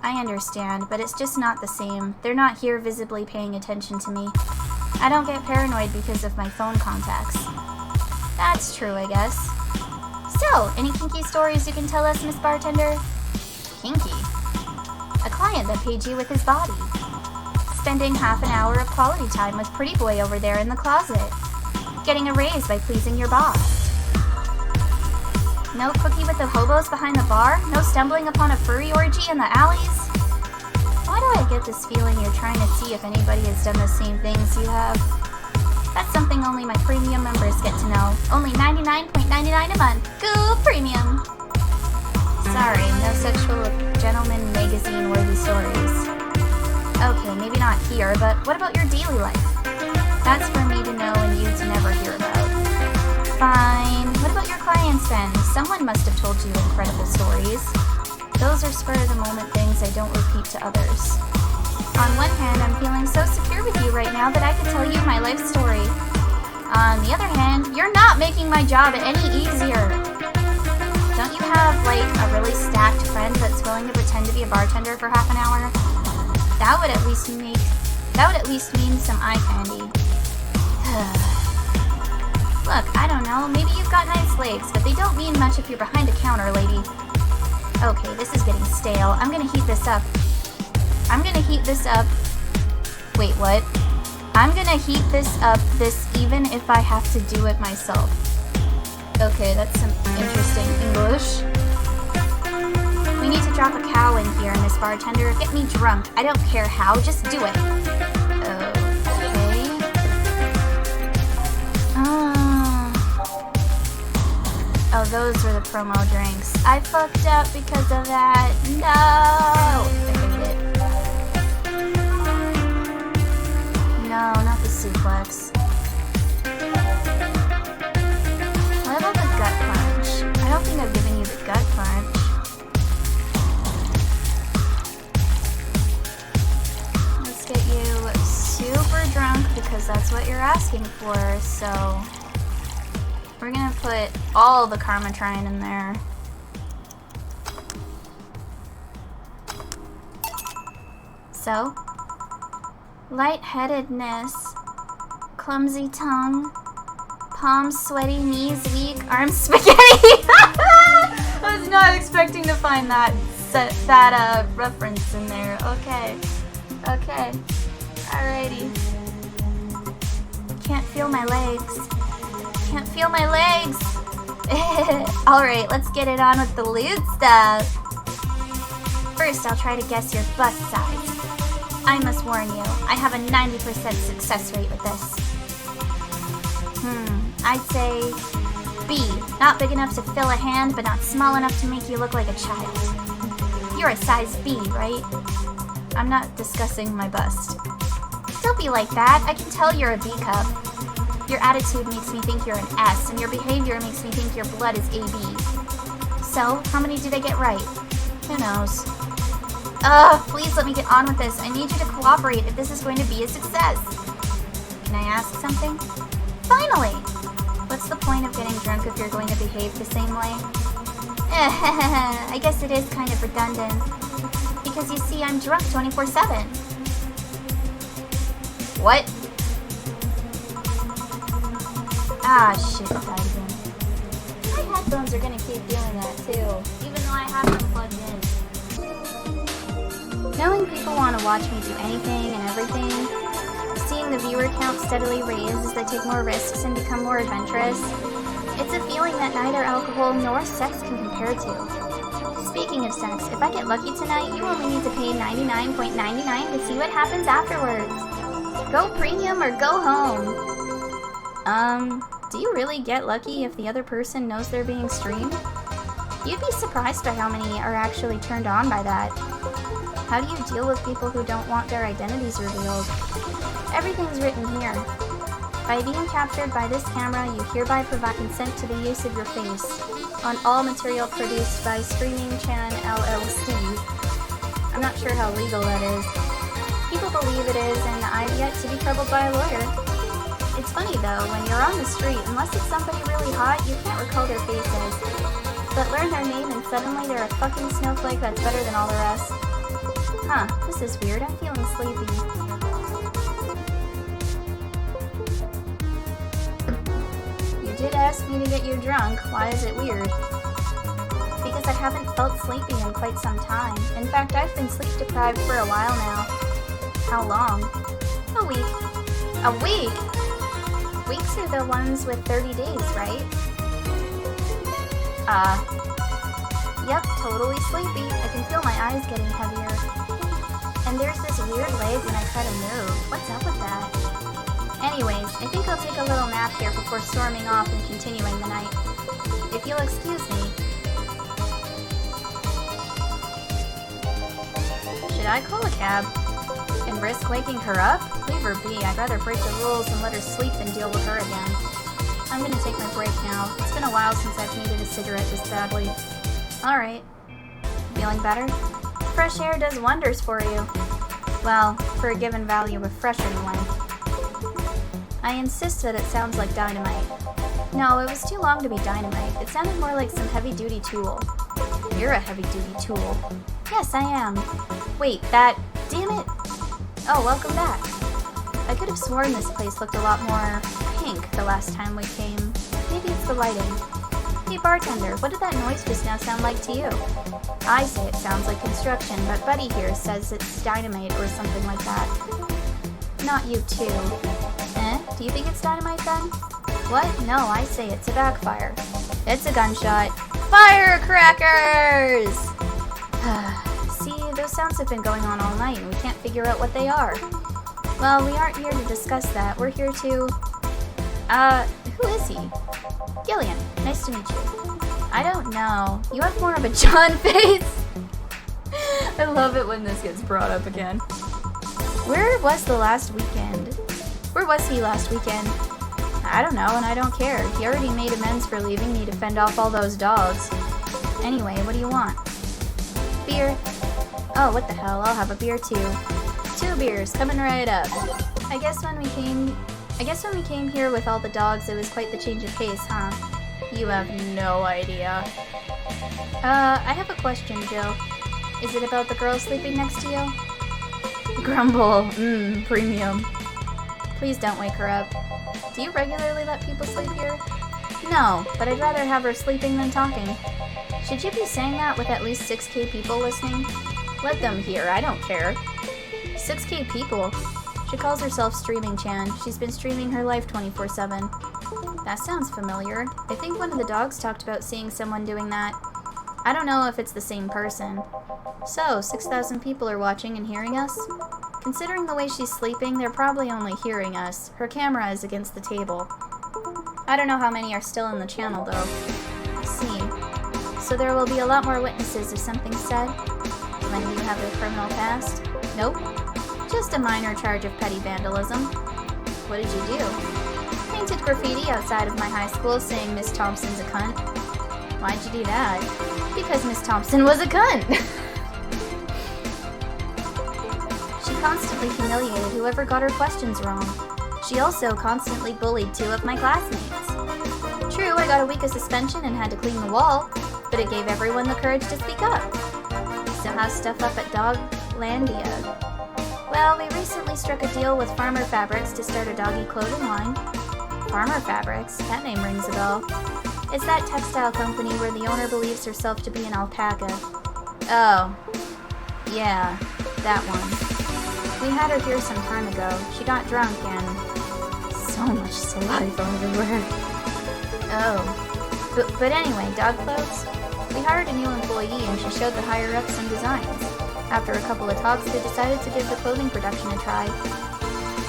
Speaker 1: I understand, but it's just not the same. They're not here visibly paying attention to me. I don't get paranoid because of my phone contacts. That's true, I guess. So, any kinky stories you can tell us, Miss Bartender? Kinky? A client that paid you with his body. Spending half an hour of quality time with pretty boy over there in the closet. Getting a raise by pleasing your boss. No cookie with the hobos behind the bar? No stumbling upon a furry orgy in the alleys? Why do I get this feeling you're trying to see if anybody has done the same things you have? That's something only my premium members get to know. Only $99.99 a month. Go premium! Sorry, no sexual gentleman magazine-worthy stories. Okay, maybe not here, but what about your daily life? That's for me to know and you to never hear about. Fine. What about your clients then? Someone must have told you incredible stories. Those are spur-of-the-moment things I don't repeat to others. On one hand, I'm feeling so secure with you right now that I could tell you my life story. On the other hand, you're not making my job any easier. Don't you have, like, a really stacked friend that's willing to pretend to be a bartender for half an hour? That would at least mean some eye candy. Look, I don't know, maybe you've got nice legs, but they don't mean much if you're behind a counter, lady. Okay, this is getting stale. I'm gonna heat this up. Wait, what? I'm gonna heat this up, even if I have to do it myself. Okay, that's some interesting English. We need to drop a cow in here, Miss Bartender. Get me drunk. I don't care how, just do it. Okay. Oh, those were the promo drinks. I fucked up because of that. No! I hate it. No, not the suplex. What about the gut punch? I don't think I've given you the gut punch. Let's get you super drunk because that's what you're asking for, so we're gonna put all the Karmatrine in there. So, lightheadedness, clumsy tongue, palms sweaty, knees weak, arms spaghetti. I was not expecting to find that reference in there. Okay, alrighty. Can't feel my legs. Alright, let's get it on with the lewd stuff. First, I'll try to guess your bust size. I must warn you, I have a 90% success rate with this. I'd say B. Not big enough to fill a hand, but not small enough to make you look like a child. You're a size B, right? I'm not discussing my bust. Don't be like that. I can tell you're a B cup. Your attitude makes me think you're an S, and your behavior makes me think your blood is AB. So, how many did I get right? Who knows? Please let me get on with this. I need you to cooperate if this is going to be a success. Can I ask something? Finally! What's the point of getting drunk if you're going to behave the same way? I guess it is kind of redundant. Because you see, I'm drunk 24/7. What? Ah, shit, died again. My headphones are gonna keep doing that too, even though I have them plugged in. Knowing people want to watch me do anything and everything, seeing the viewer count steadily raise as they take more risks and become more adventurous, it's a feeling that neither alcohol nor sex can compare to. Speaking of sex, if I get lucky tonight, you only need to pay $99.99 to see what happens afterwards. Go premium or go home. Do you really get lucky if the other person knows they're being streamed? You'd be surprised by how many are actually turned on by that. How do you deal with people who don't want their identities revealed? Everything's written here. By being captured by this camera, you hereby provide consent to the use of your face on all material produced by Streaming Chan LLC. I'm not sure how legal that is. People believe it is, and I've yet to be troubled by a lawyer. It's funny though, when you're on the street, unless it's somebody really hot, you can't recall their faces. But learn their name and suddenly they're a fucking snowflake that's better than all the rest. Huh, this is weird. I'm feeling sleepy. You did ask me to get you drunk. Why is it weird? Because I haven't felt sleepy in quite some time. In fact, I've been sleep deprived for a while now. How long? A week. A week? Weeks are the ones with 30 days, right? Yep, totally sleepy. I can feel my eyes getting heavier. And there's this weird leg when I try to move. What's up with that? Anyways, I think I'll take a little nap here before storming off and continuing the night. If you'll excuse me. Should I call a cab? And risk waking her up? Leave her be. I'd rather break the rules and let her sleep than deal with her again. I'm gonna take my break now. It's been a while since I've needed a cigarette this badly. Alright. Feeling better? Fresh air does wonders for you. Well, for a given value of fresh anyway. I insist that it sounds like dynamite. No, it was too long to be dynamite. It sounded more like some heavy-duty tool. You're a heavy-duty tool. Yes, I am. Wait, that... Damn it! Oh, welcome back. I could have sworn this place looked a lot more pink the last time we came. Maybe it's the lighting. Hey bartender, what did that noise just now sound like to you? I say it sounds like construction, but Buddy here says it's dynamite or something like that. Not you too. Do you think it's dynamite then? What? No, I say it's a backfire. It's a gunshot. Firecrackers! See, those sounds have been going on all night and we can't figure out what they are. Well, we aren't here to discuss that. We're here to... who is he? Gillian, nice to meet you. I don't know. You have more of a John face. I love it when this gets brought up again. Where was the last weekend? Where was he last weekend? I don't know, and I don't care. He already made amends for leaving me to fend off all those dogs. Anyway, what do you want? Beer? Oh, what the hell, I'll have a beer too. 2 beers, coming right up. I guess when we came here with all the dogs, it was quite the change of pace, huh? You have no idea. I have a question, Joe. Is it about the girl sleeping next to you? Grumble. Premium. Please don't wake her up. Do you regularly let people sleep here? No, but I'd rather have her sleeping than talking. Should you be saying that with at least 6K people listening? Let them hear, I don't care. 6K people? She calls herself Streaming Chan. She's been streaming her life 24/7. That sounds familiar. I think one of the dogs talked about seeing someone doing that. I don't know if it's the same person. So, 6,000 people are watching and hearing us? Considering the way she's sleeping, they're probably only hearing us. Her camera is against the table. I don't know how many are still in the channel, though. I see. So there will be a lot more witnesses if something's said? When you have a criminal past? Nope. Just a minor charge of petty vandalism. What did you do? Painted graffiti outside of my high school saying Miss Thompson's a cunt. Why'd you do that? Because Miss Thompson was a cunt! She constantly humiliated whoever got her questions wrong. She also constantly bullied 2 of my classmates. True, I got a week of suspension and had to clean the wall, but it gave everyone the courage to speak up. So how's stuff up at Doglandia? Well, we recently struck a deal with Farmer Fabrics to start a doggy clothing line. Farmer Fabrics? That name rings a bell. It's that textile company where the owner believes herself to be an alpaca. Oh. Yeah, that one. We had her here some time ago. She got drunk and... so much saliva everywhere. Oh. But anyway, dog clothes? We hired a new employee and she showed the higher-ups some designs. After a couple of talks, they decided to give the clothing production a try.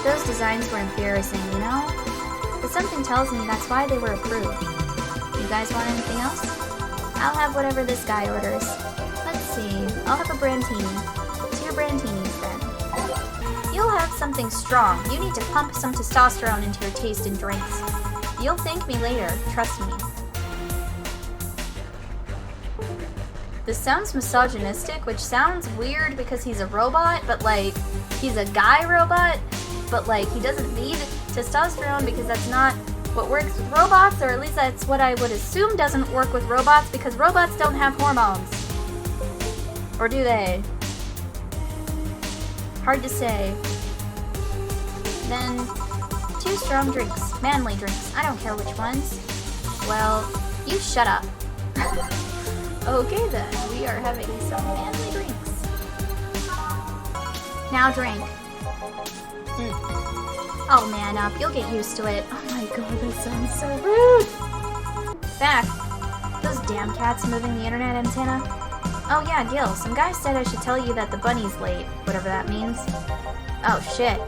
Speaker 1: Those designs were embarrassing, you know? But something tells me that's why they were approved. You guys want anything else? I'll have whatever this guy orders. Let's see, I'll have a Brantini. 2 Brantinis then. You'll have something strong. You need to pump some testosterone into your taste in drinks. You'll thank me later, trust me. This sounds misogynistic, which sounds weird because he's a robot, but like, he's a guy robot, but like, he doesn't need to testosterone because that's not what works with robots, or at least that's what I would assume doesn't work with robots because robots don't have hormones. Or do they? Hard to say. Then, 2 strong drinks. Manly drinks. I don't care which ones. Well, you shut up. Okay then, we are having some manly drinks. Now drink. Oh, man up. You'll get used to it. Oh my god, that sounds so rude. Back. Those damn cats moving the internet antenna. Oh yeah, Gil, some guy said I should tell you that the bunny's late, whatever that means. Oh shit.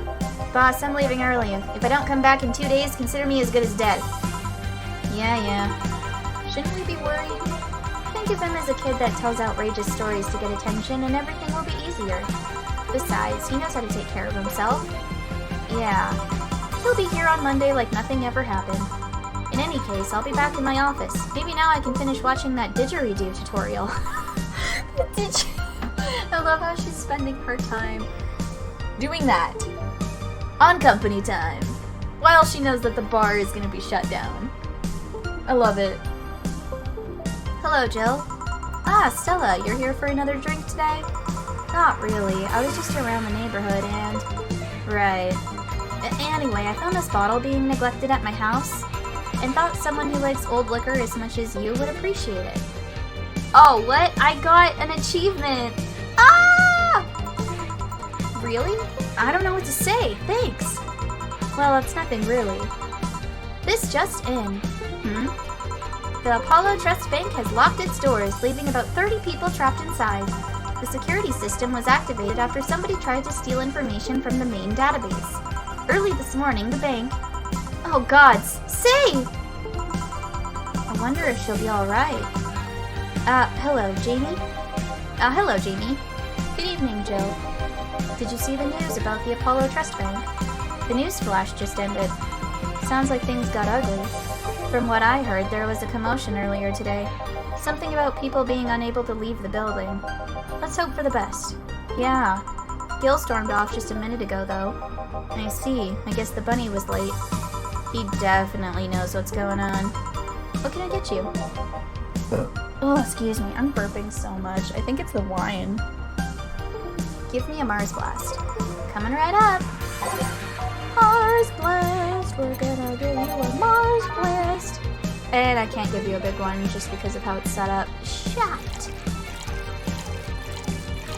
Speaker 1: Boss, I'm leaving early. If I don't come back in 2 days, consider me as good as dead. Yeah. Shouldn't we be worried? Think of him as a kid that tells outrageous stories to get attention and everything will be easier. Besides, he knows how to take care of himself. Yeah. He'll be here on Monday like nothing ever happened. In any case, I'll be back in my office. Maybe now I can finish watching that didgeridoo tutorial. I love how she's spending her time doing that on company time while she knows that the bar is going to be shut down. I love it. Hello, Jill. Ah, Stella, you're here for another drink today? Not really. I was just around the neighborhood and... Right. Anyway, I found this bottle being neglected at my house and thought someone who likes old liquor as much as you would appreciate it. Oh, what? I got an achievement! Ah! Really? I don't know what to say. Thanks. Well, it's nothing really. This just in. The Apollo Trust Bank has locked its doors, leaving about 30 people trapped inside. The security system was activated after somebody tried to steal information from the main database. Early this morning, the bank... Oh gods, save! I wonder if she'll be alright. Hello, Jamie? Hello, Jamie. Good evening, Jill. Did you see the news about the Apollo Trust Bank? The news flash just ended. Sounds like things got ugly. From what I heard, there was a commotion earlier today. Something about people being unable to leave the building. Let's hope for the best. Yeah. Gil stormed off just a minute ago, though. I see. I guess the bunny was late. He definitely knows what's going on. What can I get you? Oh, excuse me. I'm burping so much. I think it's the wine. Give me a Mars Blast. Coming right up. Mars Blast. We're gonna give you a Mars Blast. And I can't give you a big one just because of how it's set up. Shut.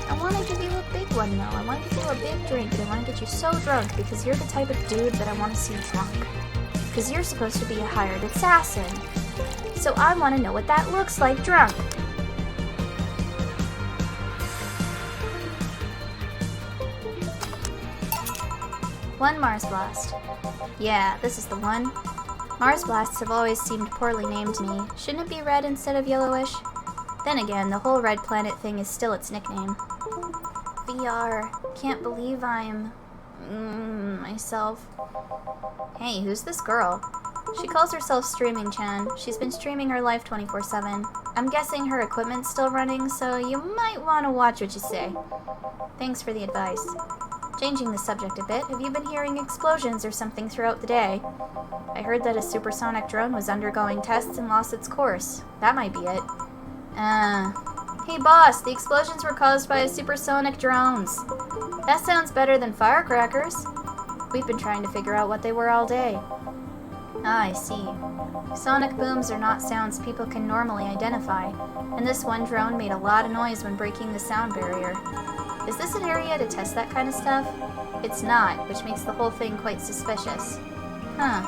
Speaker 1: I want to give you a big one, though. I want to give you a big drink, and I want to get you so drunk because you're the type of dude that I want to see drunk. Because you're supposed to be a hired assassin. So I want to know what that looks like drunk. One Mars Blast. Yeah, this is the one. Mars Blasts have always seemed poorly named to me. Shouldn't it be red instead of yellowish? Then again, the whole red planet thing is still its nickname. VR. Can't believe I'm... myself. Hey, who's this girl? She calls herself Streaming Chan. She's been streaming her life 24/7. I'm guessing her equipment's still running, so you might want to watch what you say. Thanks for the advice. Changing the subject a bit, have you been hearing explosions or something throughout the day? I heard that a supersonic drone was undergoing tests and lost its course. That might be it. Hey boss, the explosions were caused by supersonic drones. That sounds better than firecrackers. We've been trying to figure out what they were all day. Ah, I see. Sonic booms are not sounds people can normally identify, and this one drone made a lot of noise when breaking the sound barrier. Is this an area to test that kind of stuff? It's not, which makes the whole thing quite suspicious. Huh.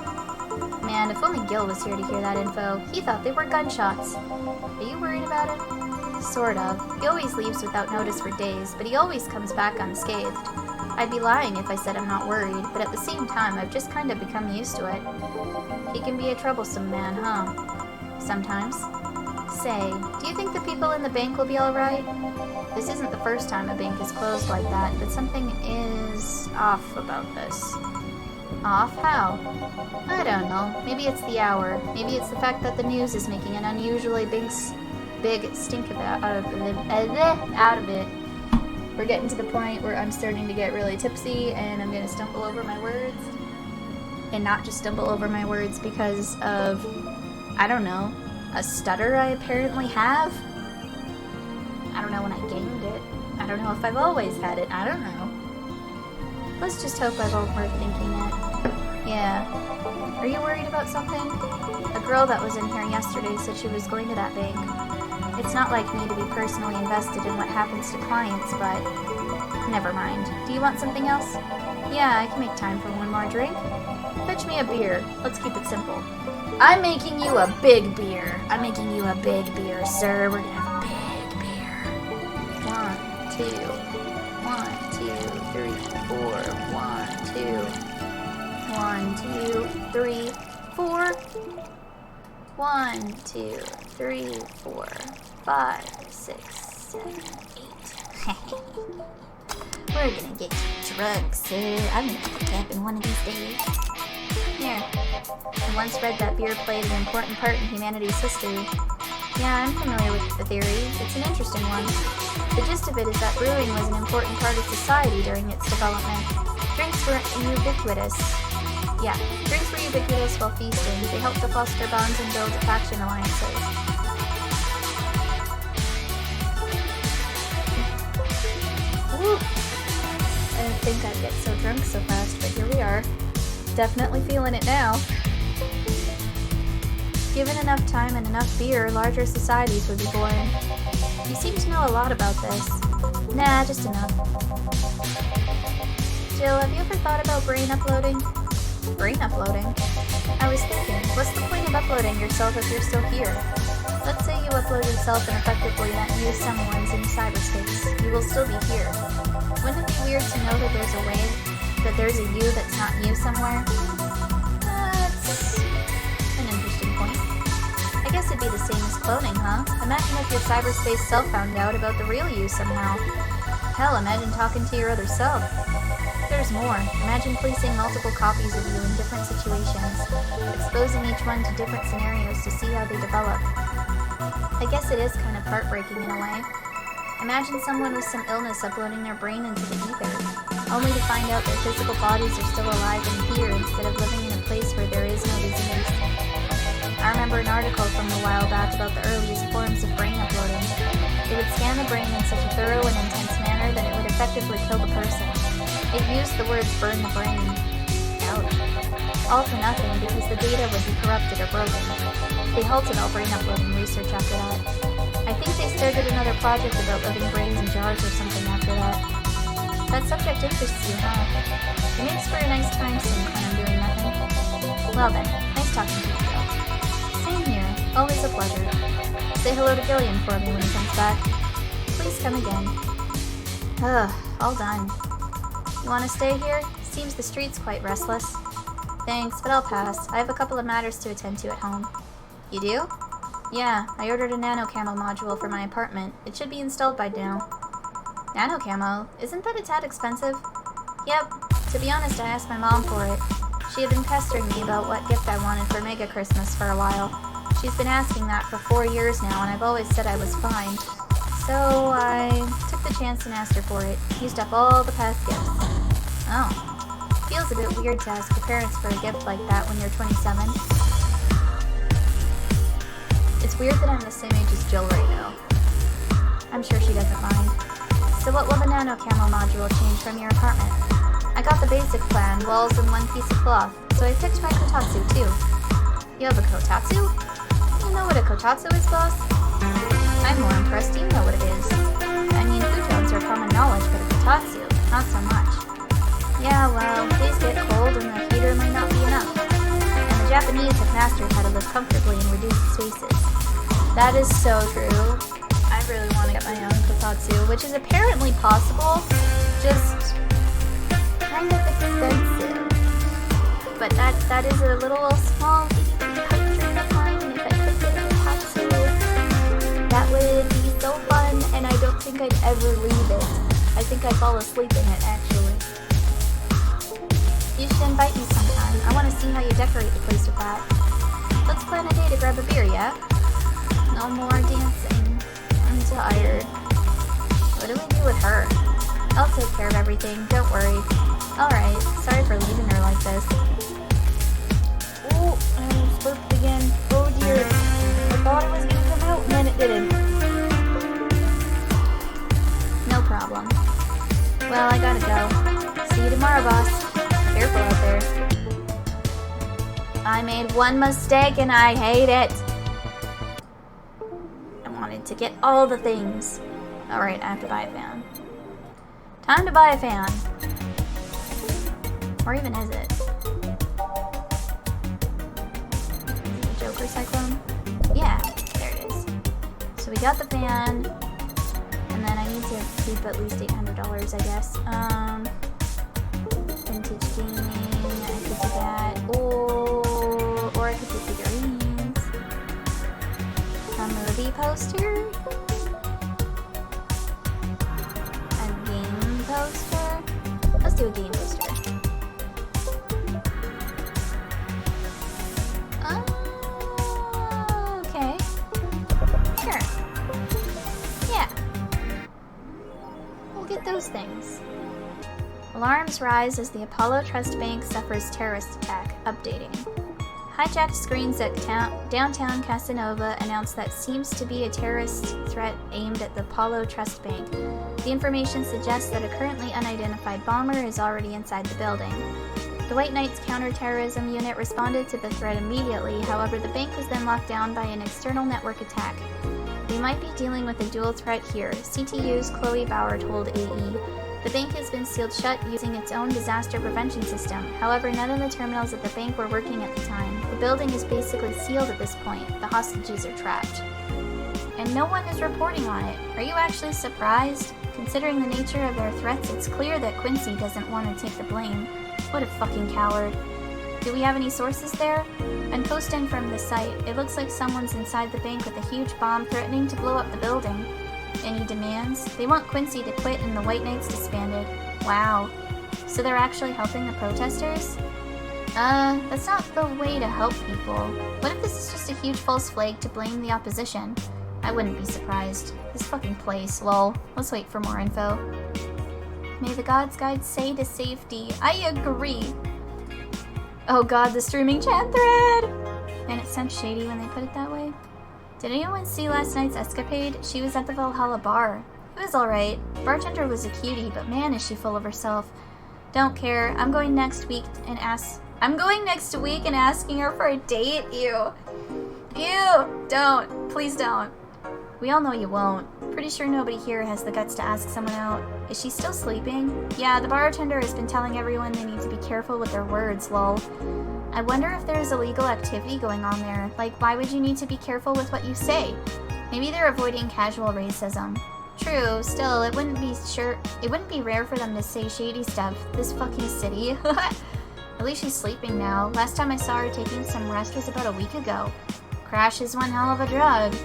Speaker 1: Man, if only Gil was here to hear that info. He thought they were gunshots. Are you worried about him? Sort of. He always leaves without notice for days, but he always comes back unscathed. I'd be lying if I said I'm not worried, but at the same time, I've just kind of become used to it. He can be a troublesome man, huh? Sometimes. Say, do you think the people in the bank will be alright? This isn't the first time a bank is closed like that, but something is off about this. Off? How? I don't know. Maybe it's the hour. Maybe it's the fact that the news is making an unusually big stink out of it. We're getting to the point where I'm starting to get really tipsy and I'm going to stumble over my words. and not just stumble over my words because of, I don't know, a stutter I apparently have. I don't know when I gained it. I don't know if I've always had it. I don't know. Let's just hope I've overthinking it. Yeah. Are you worried about something? A girl that was in here yesterday said she was going to that bank. It's not like me to be personally invested in what happens to clients, but never mind. Do you want something else? Yeah, I can make time for one more drink. Fetch me a beer. Let's keep it simple. I'm making you a big beer. I'm making you a big beer, sir. We're gonna have a big beer. 1, 2, 1, 2, 3, 4. 1, 2, 1, 2, 3, 4. 1, 2, 3, 4, 5, 6, 7, 8. We're gonna get drunk, sir. I'm gonna have a cap in one of these days. Here. I once read that beer played an important part in humanity's history. Yeah, I'm familiar with the theory. It's an interesting one. The gist of it is that brewing was an important part of society during its development. Drinks were ubiquitous. Yeah, drinks were ubiquitous while feasting. They helped to foster bonds and build faction alliances. Woo! I didn't think I'd get so drunk so fast, but here we are. Definitely feeling it now. Given enough time and enough beer, larger societies would be born. You seem to know a lot about this. Nah, just enough. Jill, have you ever thought about brain uploading? Brain uploading? I was thinking, what's the point of uploading yourself if you're still here? Let's say you upload yourself and effectively not use someone's in cyberspace. You will still be here. Wouldn't it be weird to know that there's a way, that there's a you that's not you somewhere? That's an interesting point. I guess it'd be the same as cloning, huh? Imagine if your cyberspace self found out about the real you somehow. Hell, imagine talking to your other self. There's more. Imagine placing multiple copies of you in different situations, exposing each one to different scenarios to see how they develop. I guess it is kind of heartbreaking in a way. Imagine someone with some illness uploading their brain into the ether, only to find out their physical bodies are still alive and here instead of living in a place where there is no disease. I remember an article from a while back about the earliest forms of brain uploading. It would scan the brain in such a thorough and intense manner that it would effectively kill the person. It used the words burn the brain. Ouch. All for nothing because the data would be corrupted or broken. They halted all brain uploading research after that. I think they started another project about living brains in jars or something after that. That subject interests you, huh? It makes for a nice time sink when I'm doing nothing. Well then, nice talking to you, Jill. Same here. Always a pleasure. Say hello to Gillian for me when he comes back. Please come again. Ugh, all done. You want to stay here? Seems the street's quite restless. Thanks, but I'll pass. I have a couple of matters to attend to at home. You do? Yeah, I ordered a nano camo module for my apartment. It should be installed by now. Nano camo? Isn't that a tad expensive? Yep. To be honest, I asked my mom for it. She had been pestering me about what gift I wanted for Mega Christmas for a while. She's been asking that for 4 years now, and I've always said I was fine. So I took the chance and asked her for it. Used up all the past gifts. Oh. Feels a bit weird to ask your parents for a gift like that when you're 27. It's weird that I'm the same age as Jill right now. I'm sure she doesn't mind. So what will the nano camo module change from your apartment? I got the basic plan, walls and one piece of cloth, so I picked my kotatsu too. You have a kotatsu? You know what a kotatsu is, boss? I'm more impressed you know what it is. I mean, futons are common knowledge, but a kotatsu, not so much. Yeah, well, days get cold and the heater might not be enough. And the Japanese have mastered how to live comfortably in reduced spaces. That is so true. I really want to get my own kotatsu, which is apparently possible, just kind of expensive. But that is a little small pipe dream of mine, and if I could get a kotatsu, that would be so fun, and I don't think I'd ever leave it. I think I'd fall asleep in it, actually. You should invite me sometime. I want to see how you decorate the place with that. Let's plan a day to grab a beer, yeah? No more dancing. I'm tired. What do we do with her? I'll take care of everything, don't worry. Alright, sorry for leaving her like this. Oh, I almost burped again. Oh dear. I thought it was gonna come out and then it didn't. No problem. Well, I gotta go. See you tomorrow, boss. Careful out there. I made one mistake and I hate it. I wanted to get all the things. Alright, I have to buy a fan. Time to buy a fan. Or even is it? Joker Cyclone? Yeah, there it is. So we got the fan. And then I need to keep at least $800, I guess. Vintage gaming, I could do that. Or I could do figurines. A movie poster. A game poster. Let's do a game poster. Okay. Sure. Yeah. We'll get those things. Alarms rise as the Apollo Trust Bank suffers terrorist attack. Updating. Hijacked screens at downtown Casanova announce that seems to be a terrorist threat aimed at the Apollo Trust Bank. The information suggests that a currently unidentified bomber is already inside the building. The White Knights counterterrorism unit responded to the threat immediately, however the bank was then locked down by an external network attack. We might be dealing with a dual threat here, CTU's Chloe Bauer told AE. The bank has been sealed shut using its own disaster prevention system. However, none of the terminals at the bank were working at the time. The building is basically sealed at this point. The hostages are trapped. And no one is reporting on it. Are you actually surprised? Considering the nature of their threats, it's clear that Quincy doesn't want to take the blame. What a fucking coward. Do we have any sources there? I'm posting from the site. It looks like someone's inside the bank with a huge bomb threatening to blow up the building. Any demands? They want Quincy to quit and the White Knights disbanded. Wow. So they're actually helping the protesters? That's not the way to help people. What if this is just a huge false flag to blame the opposition? I wouldn't be surprised. This fucking place, lol. Let's wait for more info. May the gods guide say to safety. I agree. Oh god, the streaming chat thread! And it sounds shady when they put it that way. Did anyone see last night's escapade? She was at the Valhalla bar. It was alright. Bartender was a cutie, but man is she full of herself. Don't care. I'm going next week and asking her for a date. Ew. Ew. Don't. Please don't. We all know you won't. Pretty sure nobody here has the guts to ask someone out. Is she still sleeping? Yeah, the bartender has been telling everyone they need to be careful with their words, lol. I wonder if there's illegal activity going on there. Like, why would you need to be careful with what you say? Maybe they're avoiding casual racism. True, still, it wouldn't be rare for them to say shady stuff. This fucking city. At least she's sleeping now. Last time I saw her taking some rest was about a week ago. Crash is one hell of a drug.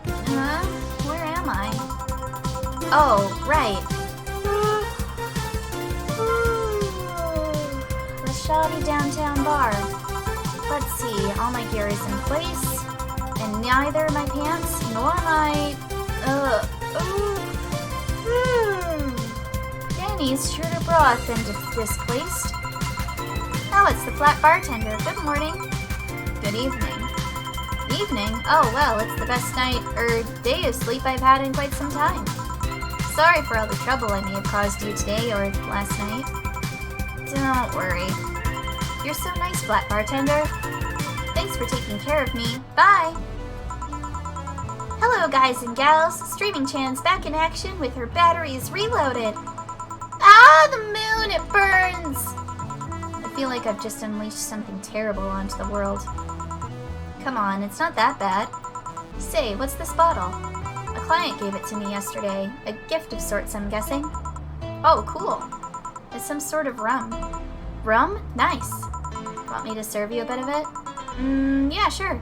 Speaker 1: Huh? Where am I? Oh, right. The shoddy downtown bar. Let's see, all my gear is in place, and neither my pants nor my... Danny's sure to broth and displaced. Oh, it's the flat bartender. Good morning. Good evening. Evening? Oh, well, it's the best day of sleep I've had in quite some time. Sorry for all the trouble I may have caused you today or last night. Don't worry. You're so nice, flat bartender. Thanks for taking care of me. Bye! Hello, guys and gals. Streaming Chan's back in action with her batteries reloaded. Ah, the moon, it burns! I feel like I've just unleashed something terrible onto the world. Come on, it's not that bad. Say, what's this bottle? A client gave it to me yesterday. A gift of sorts, I'm guessing. Oh, cool. It's some sort of rum. Rum? Nice. Want me to serve you a bit of it? Yeah, sure.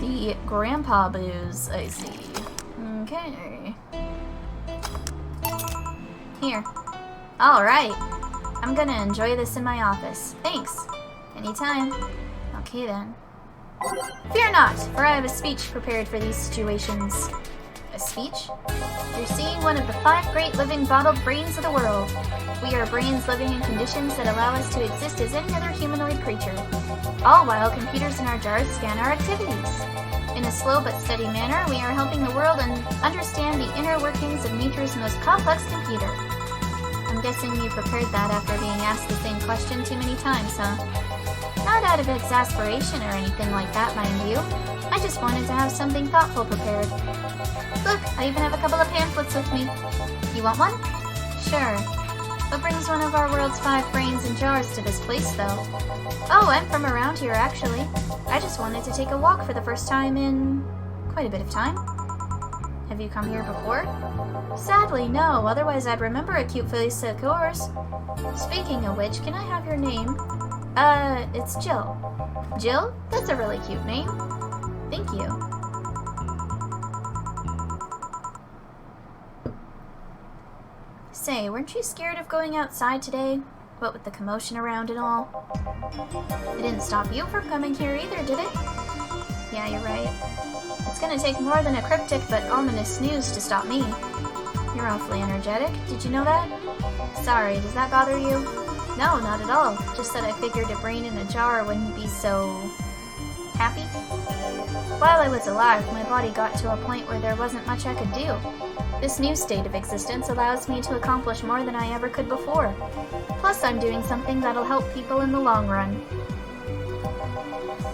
Speaker 1: The grandpa booze, I see. Okay. Here. Alright. I'm gonna enjoy this in my office. Thanks. Anytime. Okay then. Fear not, for I have a speech prepared for these situations. A speech? You're seeing one of the 5 great living bottled brains of the world. We are brains living in conditions that allow us to exist as any other humanoid creature, all while computers in our jars scan our activities. In a slow but steady manner, we are helping the world understand the inner workings of nature's most complex computer. I'm guessing you prepared that after being asked the same question too many times, huh? Not out of exasperation or anything like that, mind you. I just wanted to have something thoughtful prepared. Look, I even have a couple of pamphlets with me. You want one? Sure. What brings one of our world's 5 brains and jars to this place, though? Oh, I'm from around here, actually. I just wanted to take a walk for the first time in quite a bit of time. Have you come here before? Sadly, no. Otherwise, I'd remember a cute face of yours. Speaking of which, can I have your name? It's Jill. Jill? That's a really cute name. Thank you. Say, weren't you scared of going outside today? What with the commotion around and all? It didn't stop you from coming here either, did it? Yeah, you're right. It's gonna take more than a cryptic but ominous news to stop me. You're awfully energetic. Did you know that? Sorry, does that bother you? No, not at all. Just that I figured a brain in a jar wouldn't be so... happy? While I was alive, my body got to a point where there wasn't much I could do. This new state of existence allows me to accomplish more than I ever could before. Plus, I'm doing something that'll help people in the long run.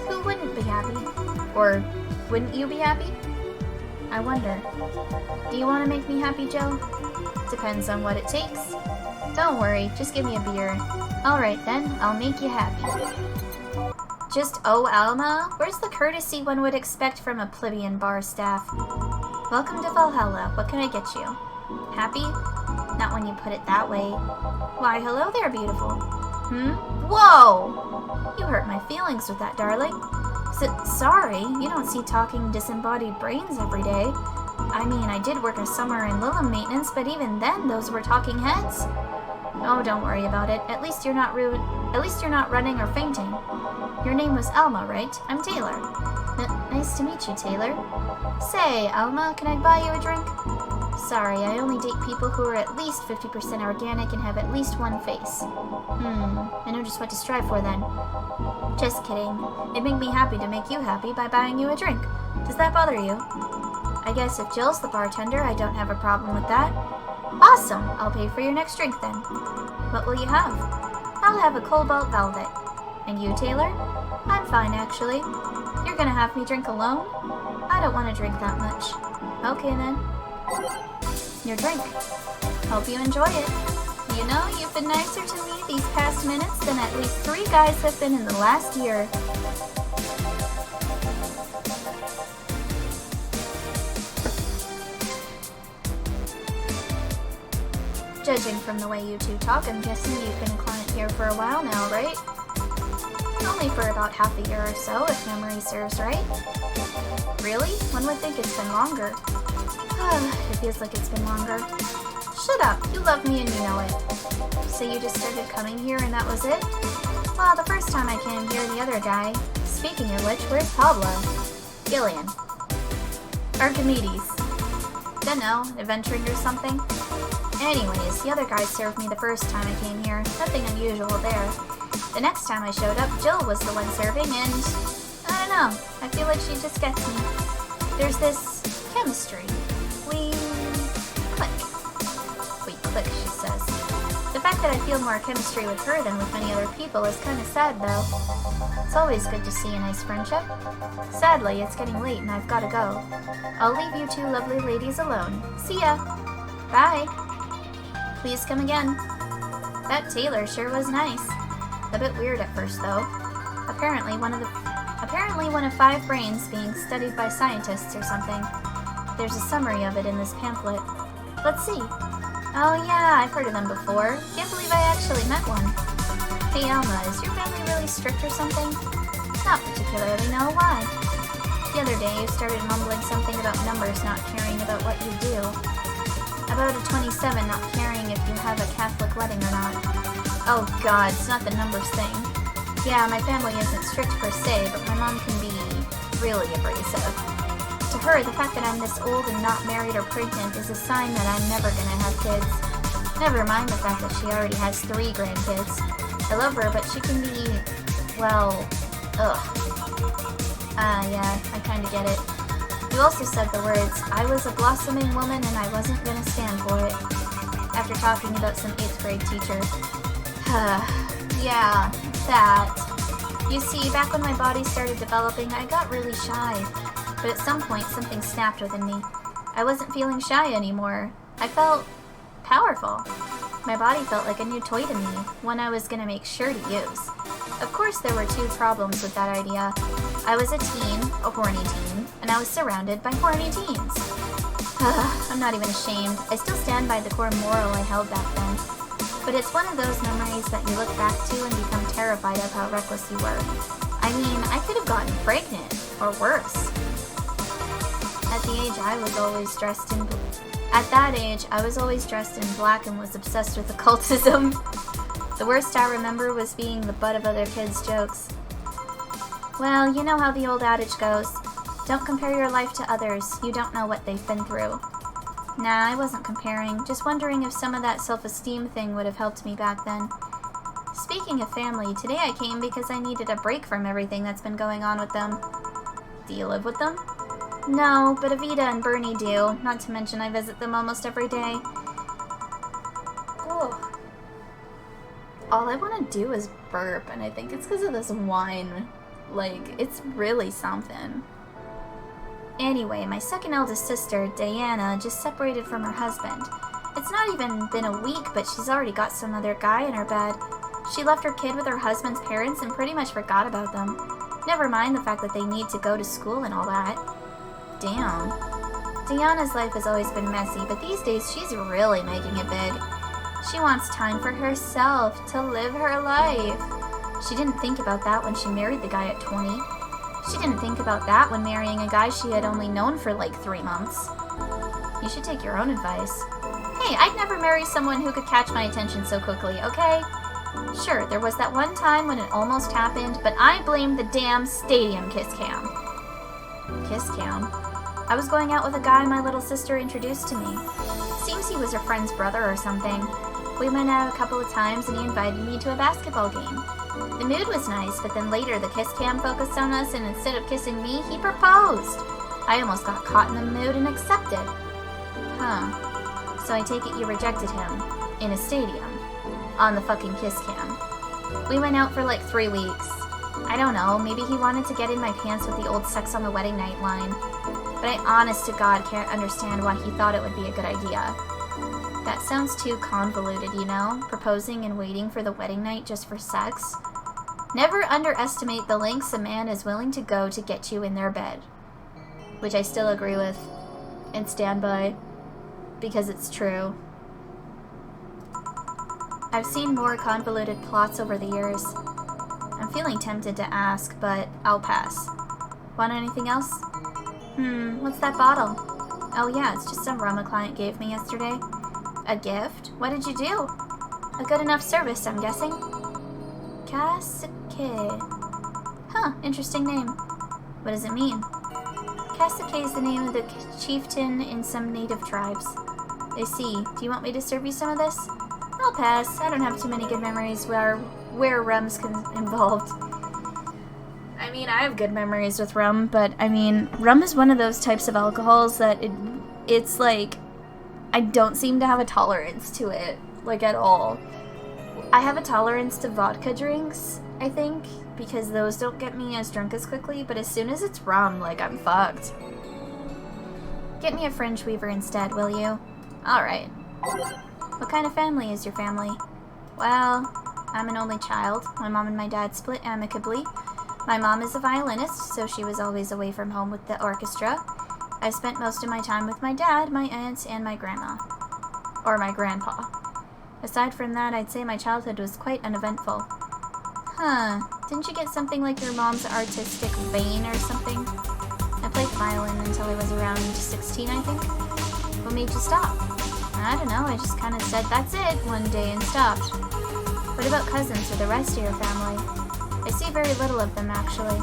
Speaker 1: Who wouldn't be happy? Or wouldn't you be happy? I wonder. Do you want to make me happy, Joe? Depends on what it takes. Don't worry, just give me a beer. Alright then, I'll make you happy. Just Alma? Where's the courtesy one would expect from a plebeian bar staff? Welcome to Valhalla. What can I get you? Happy? Not when you put it that way. Why, hello there, beautiful. Whoa! You hurt my feelings with that, darling. Sorry, you don't see talking disembodied brains every day. I mean, I did work a summer in Lilum maintenance, but even then, those were talking heads. Oh, don't worry about it. At least you're not running or fainting. Your name was Alma, right? I'm Taylor. Nice to meet you, Taylor. Say, Alma, can I buy you a drink? Sorry, I only date people who are at least 50% organic and have at least one face. I know just what to strive for then. Just kidding. It'd make me happy to make you happy by buying you a drink. Does that bother you? I guess if Jill's the bartender, I don't have a problem with that. Awesome! I'll pay for your next drink then. What will you have? I'll have a Cobalt Velvet. And you, Taylor? I'm fine, actually. You're gonna have me drink alone? I don't want to drink that much. Okay, then. Your drink. Hope you enjoy it. You know, you've been nicer to me these past minutes than at least 3 guys have been in the last year. Judging from the way you two talk, I'm guessing you've been a client here for a while now, right? Only for about half a year or so, if memory serves right. Really? One would think it's been longer. It feels like it's been longer. Shut up! You love me and you know it. So you just started coming here and that was it? Well, the first time I came here, the other guy... Speaking of which, where's Pablo? Gillian. Archimedes. Dunno, adventuring or something? Anyways, the other guy served me the first time I came here. Nothing unusual there. The next time I showed up, Jill was the one serving, and... I don't know. I feel like she just gets me. There's this... chemistry. We... click. We click, she says. The fact that I feel more chemistry with her than with many other people is kinda sad, though. It's always good to see a nice friendship. Sadly, it's getting late and I've gotta go. I'll leave you two lovely ladies alone. See ya! Bye! Please come again. That Taylor sure was nice. A bit weird at first, though. Apparently one of 5 brains being studied by scientists or something. There's a summary of it in this pamphlet. Let's see. Oh yeah, I've heard of them before. Can't believe I actually met one. Hey Alma, is your family really strict or something? Not particularly, no. Why? The other day you started mumbling something about numbers not caring about what you do. About a 27 not caring if you have a Catholic wedding or not. Oh god, it's not the numbers thing. Yeah, my family isn't strict per se, but my mom can be really abrasive. To To her, the fact that I'm this old and not married or pregnant is a sign that I'm never gonna have kids. Never mind the fact that she already has 3 grandkids. I love her, but she can be, well, ugh. Yeah, I kinda get it. You also said the words, I was a blossoming woman and I wasn't gonna stand for it. After talking about some 8th grade teacher. Yeah, that. You see, back when my body started developing, I got really shy. But at some point, something snapped within me. I wasn't feeling shy anymore. I felt powerful. My body felt like a new toy to me, one I was gonna make sure to use. Of course, there were 2 problems with that idea. I was a teen, a horny teen, and I was surrounded by horny teens. I'm not even ashamed. I still stand by the core moral I held back then. But it's one of those memories that you look back to and become terrified of how reckless you were. I mean, I could have gotten pregnant, or worse. At that age, I was always dressed in black and was obsessed with occultism. The worst I remember was being the butt of other kids' jokes. Well, you know how the old adage goes. Don't compare your life to others. You don't know what they've been through. Nah, I wasn't comparing. Just wondering if some of that self-esteem thing would have helped me back then. Speaking of family, today I came because I needed a break from everything that's been going on with them. Do you live with them? No, but Avita and Bernie do. Not to mention I visit them almost every day. Oh. All I want to do is burp, and I think it's because of this wine. Like, it's really something. Anyway, my second eldest sister, Diana, just separated from her husband. It's not even been a week, but she's already got some other guy in her bed. She left her kid with her husband's parents and pretty much forgot about them. Never mind the fact that they need to go to school and all that. Damn. Diana's life has always been messy, but these days she's really making it big. She wants time for herself, to live her life. She didn't think about that when she married the guy at 20. She didn't think about that when marrying a guy she had only known for like 3 months. You should take your own advice. Hey, I'd never marry someone who could catch my attention so quickly, okay? Sure, there was that one time when it almost happened, but I blame the damn stadium kiss cam. Kiss cam? I was going out with a guy my little sister introduced to me. Seems he was her friend's brother or something. We went out a couple of times and he invited me to a basketball game. The mood was nice, but then later the kiss cam focused on us and instead of kissing me, he proposed. I almost got caught in the mood and accepted. Huh. So I take it you rejected him. In a stadium. On the fucking kiss cam. We went out for like 3 weeks. I don't know, maybe he wanted to get in my pants with the old sex on the wedding night line. But I honest to God can't understand why he thought it would be a good idea. That sounds too convoluted, you know? Proposing and waiting for the wedding night just for sex? Never underestimate the lengths a man is willing to go to get you in their bed. Which I still agree with. And stand by. Because it's true. I've seen more convoluted plots over the years. I'm feeling tempted to ask, but I'll pass. Want anything else? What's that bottle? Oh yeah, it's just some rum a client gave me yesterday. A gift? What did you do? A good enough service, I'm guessing. Kasake. Huh, interesting name. What does it mean? Kasake is the name of the chieftain in some native tribes. I see. Do you want me to serve you some of this? I'll pass. I don't have too many good memories where rum's involved. I mean, I have good memories with rum, but I mean, rum is one of those types of alcohols that it's like, I don't seem to have a tolerance to it, like at all. I have a tolerance to vodka drinks, I think, because those don't get me as drunk as quickly, but as soon as it's rum, like, I'm fucked. Get me a fringe weaver instead, will you? Alright. What kind of family is your family? Well, I'm an only child. My mom and my dad split amicably. My mom is a violinist, so she was always away from home with the orchestra. I spent most of my time with my dad, my aunts, and my grandma. Or my grandpa. Aside from that, I'd say my childhood was quite uneventful. Huh. Didn't you get something like your mom's artistic vein or something? I played violin until I was around 16, I think. What made you stop? I don't know, I just kind of said that's it one day and stopped. What about cousins or the rest of your family? I see very little of them, actually.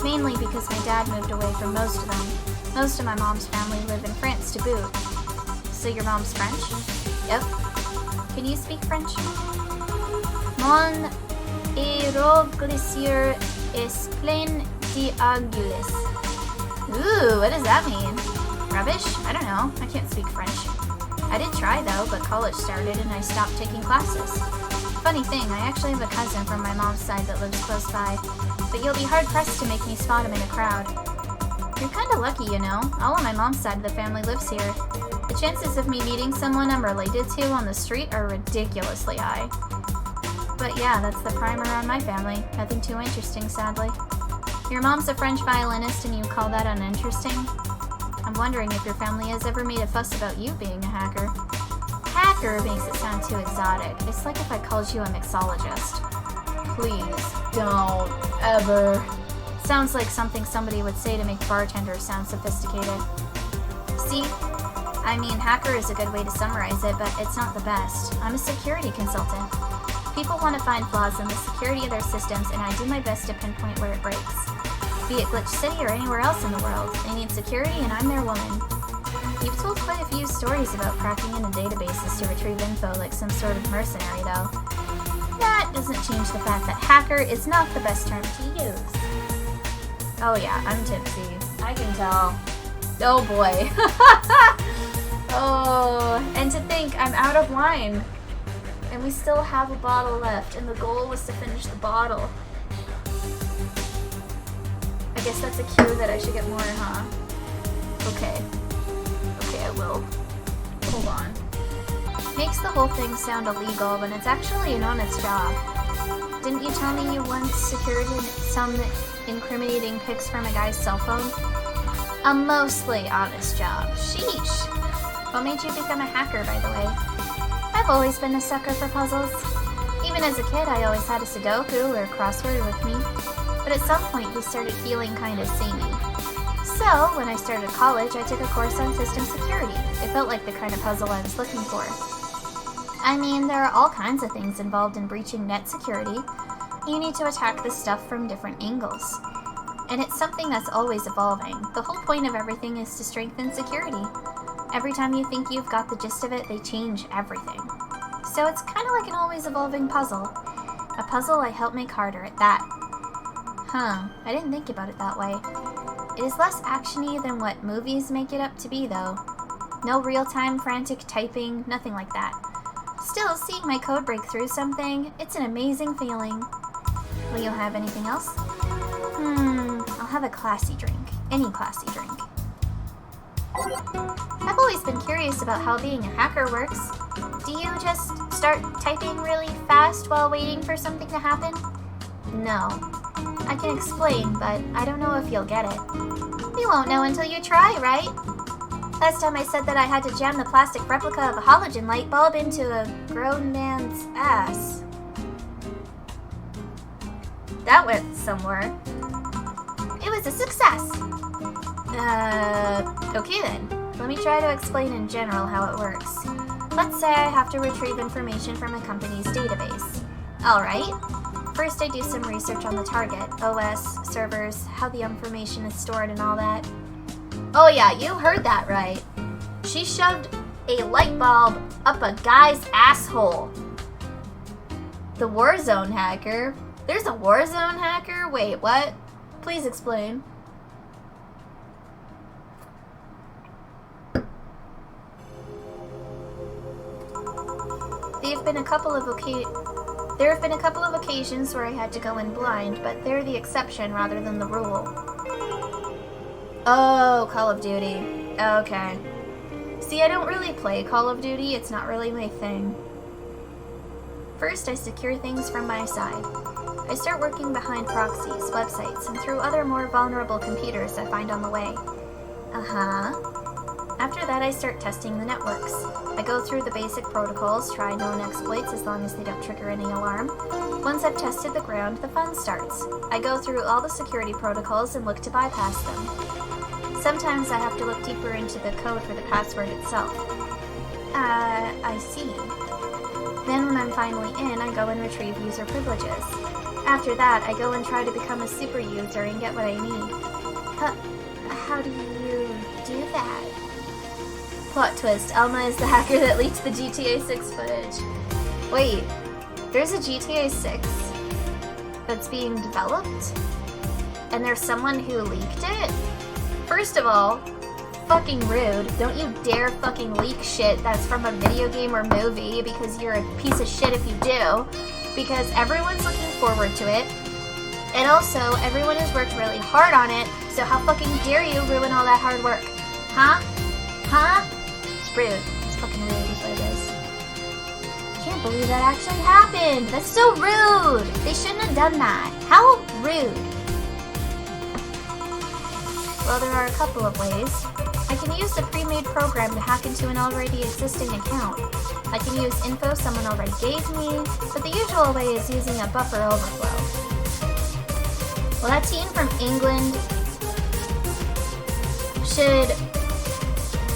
Speaker 1: Mainly because my dad moved away from most of them. Most of my mom's family live in France to boot. So your mom's French? Yep. Can you speak French? Mon aéroglacier est plein d'anguilles. Ooh, what does that mean? Rubbish? I don't know. I can't speak French. I did try though, but college started and I stopped taking classes. Funny thing, I actually have a cousin from my mom's side that lives close by, but you'll be hard-pressed to make me spot him in a crowd. You're kinda lucky, you know. All of my mom's side of the family lives here. The chances of me meeting someone I'm related to on the street are ridiculously high. But yeah, that's the primer on my family. Nothing too interesting, sadly. Your mom's a French violinist and you call that uninteresting? I'm wondering if your family has ever made a fuss about you being a hacker. Hacker makes it sound too exotic. It's like if I called you a mixologist. Please don't ever. Sounds like something somebody would say to make bartenders sound sophisticated. See? I mean, hacker is a good way to summarize it, but it's not the best. I'm a security consultant. People want to find flaws in the security of their systems, and I do my best to pinpoint where it breaks. Be it Glitch City or anywhere else in the world, they need security and I'm their woman. You've told quite a few stories about cracking into databases to retrieve info like some sort of mercenary, though. That doesn't change the fact that hacker is not the best term to use. Oh yeah, I'm tipsy. I can tell. Oh boy. Oh, and to think I'm out of wine. And we still have a bottle left, and the goal was to finish the bottle. I guess that's a cue that I should get more, huh? Okay. Okay, I will. Hold on. Makes the whole thing sound illegal when it's actually an honest job. Didn't you tell me you once secured some incriminating pics from a guy's cell phone? A mostly honest job. Sheesh. What made you become a hacker, by the way? I've always been a sucker for puzzles. Even as a kid, I always had a Sudoku or a crossword with me. But at some point, we started feeling kind of samey. So, when I started college, I took a course on system security. It felt like the kind of puzzle I was looking for. I mean, there are all kinds of things involved in breaching net security. You need to attack this stuff from different angles. And it's something that's always evolving. The whole point of everything is to strengthen security. Every time you think you've got the gist of it, they change everything. So it's kind of like an always evolving puzzle. A puzzle I help make harder at that. Huh, I didn't think about it that way. It is less action-y than what movies make it up to be, though. No real-time frantic typing, nothing like that. Still, seeing my code break through something, it's an amazing feeling. Will you have anything else? I'll have a classy drink. Any classy drink. I've always been curious about how being a hacker works. Do you just start typing really fast while waiting for something to happen? No. I can explain, but I don't know if you'll get it. You won't know until you try, right? Last time I said that I had to jam the plastic replica of a halogen light bulb into a grown man's ass. That went somewhere. It was a success. Okay then. Let me try to explain in general how it works. Let's say I have to retrieve information from a company's database. Alright. First I do some research on the target, OS, servers, how the information is stored and all that. Oh yeah, you heard that right. She shoved a light bulb up a guy's asshole. The Warzone hacker? There's a Warzone hacker? Wait, what? Please explain. There have been a couple of occasions where I had to go in blind, but they're the exception rather than the rule. Oh, Call of Duty. Okay. See, I don't really play Call of Duty, it's not really my thing. First, I secure things from my side. I start working behind proxies, websites, and through other more vulnerable computers I find on the way. After that, I start testing the networks. I go through the basic protocols, try known exploits as long as they don't trigger any alarm. Once I've tested the ground, the fun starts. I go through all the security protocols and look to bypass them. Sometimes I have to look deeper into the code for the password itself. I see. Then when I'm finally in, I go and retrieve user privileges. After that, I go and try to become a super user and get what I need. How do you... do that. Plot twist, Alma is the hacker that leaked the GTA 6 footage. Wait, there's a GTA 6 that's being developed? And there's someone who leaked it? First of all, fucking rude. Don't you dare fucking leak shit that's from a video game or movie, because you're a piece of shit if you do. Because everyone's looking forward to it. And also, everyone has worked really hard on it, so how fucking dare you ruin all that hard work? Huh? Huh? It's rude. It's fucking rude is what it is. I can't believe that actually happened! That's so rude! They shouldn't have done that. How rude. Well, there are a couple of ways. I can use the pre-made program to hack into an already existing account. I can use info someone already gave me, but the usual way is using a buffer overflow. Well, that teen from England should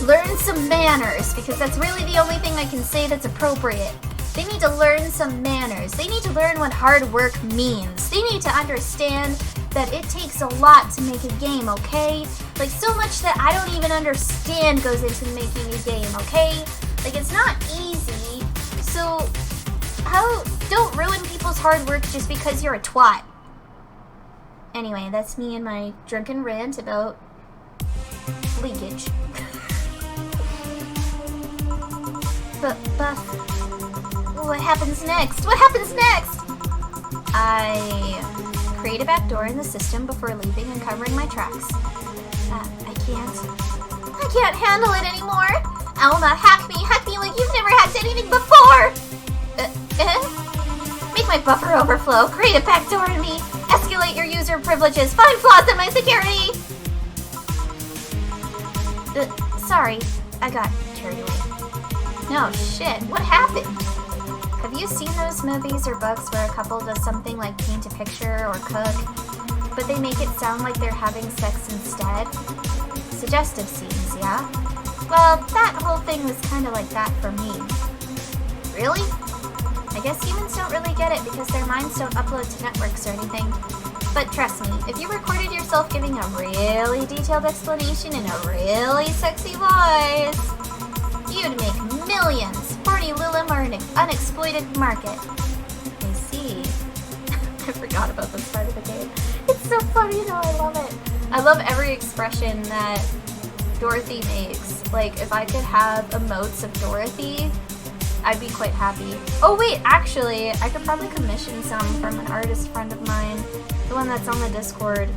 Speaker 1: learn some manners, because that's really the only thing I can say that's appropriate. They need to learn some manners. They need to learn what hard work means. They need to understand that it takes a lot to make a game, okay? Like, so much that I don't even understand goes into making a game, okay? Like, it's not easy. So, don't ruin people's hard work just because you're a twat. Anyway, that's me and my drunken rant about leakage. But, Buff, what happens next? What happens next? I create a backdoor in the system before leaving and covering my tracks. I can't handle it anymore. Alma, hack me like you've never hacked anything before. Make my buffer overflow, create a backdoor in me, escalate your user privileges, find flaws in my security. Sorry, I got carried away. No shit, what happened? Have you seen those movies or books where a couple does something like paint a picture or cook, but they make it sound like they're having sex instead? Suggestive scenes, yeah? Well, that whole thing was kind of like that for me. Really? I guess humans don't really get it because their minds don't upload to networks or anything. But trust me, if you recorded yourself giving a really detailed explanation in a really sexy voice, you'd make millions. Horny Lilim are an unexploited market. I see. I forgot about this part of the game. It's so funny though, I love it. I love every expression that Dorothy makes. Like, if I could have emotes of Dorothy, I'd be quite happy. Oh wait, actually, I could probably commission some from an artist friend of mine, the one that's on the Discord.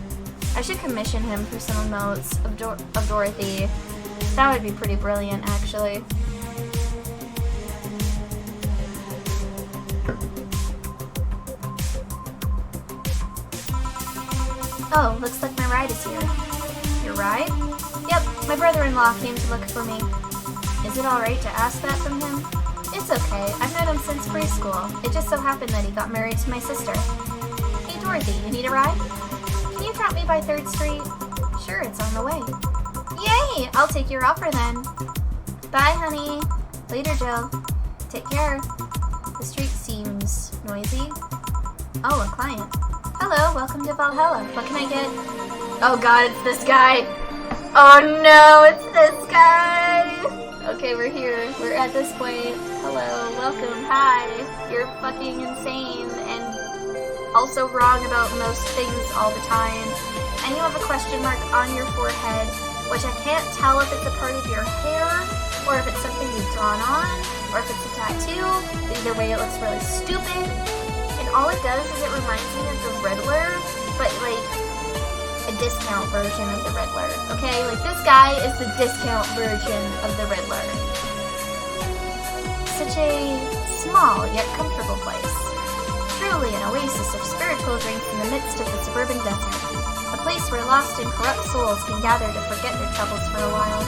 Speaker 1: I should commission him for some emotes of Dorothy. That would be pretty brilliant, actually. Oh, looks like my ride is here. Your ride? Yep, my brother-in-law came to look for me. Is it alright to ask that from him? It's okay, I've known him since preschool. It just so happened that he got married to my sister. Hey Dorothy, you need a ride? Can you drop me by 3rd Street? Sure, it's on the way. Yay! I'll take your offer then. Bye, honey. Later, Jill. Take care. The street seems noisy. Oh, a client. Hello, welcome to Valhalla. What can I get? Oh god, it's this guy. Oh no, it's this guy. Okay, we're here. We're at this point. Hello, welcome, hi. You're fucking insane and also wrong about most things all the time. And you have a question mark on your forehead, which I can't tell if it's a part of your hair, or if it's something you've drawn on, or if it's a tattoo. Either way, it looks really stupid. And all it does is it reminds me of the Riddler, but like a discount version of the Riddler, okay? Like, this guy is the discount version of the Riddler. Such a small yet comfortable place. Truly an oasis of spiritual drinks in the midst of the suburban desert. A place where lost and corrupt souls can gather to forget their troubles for a while.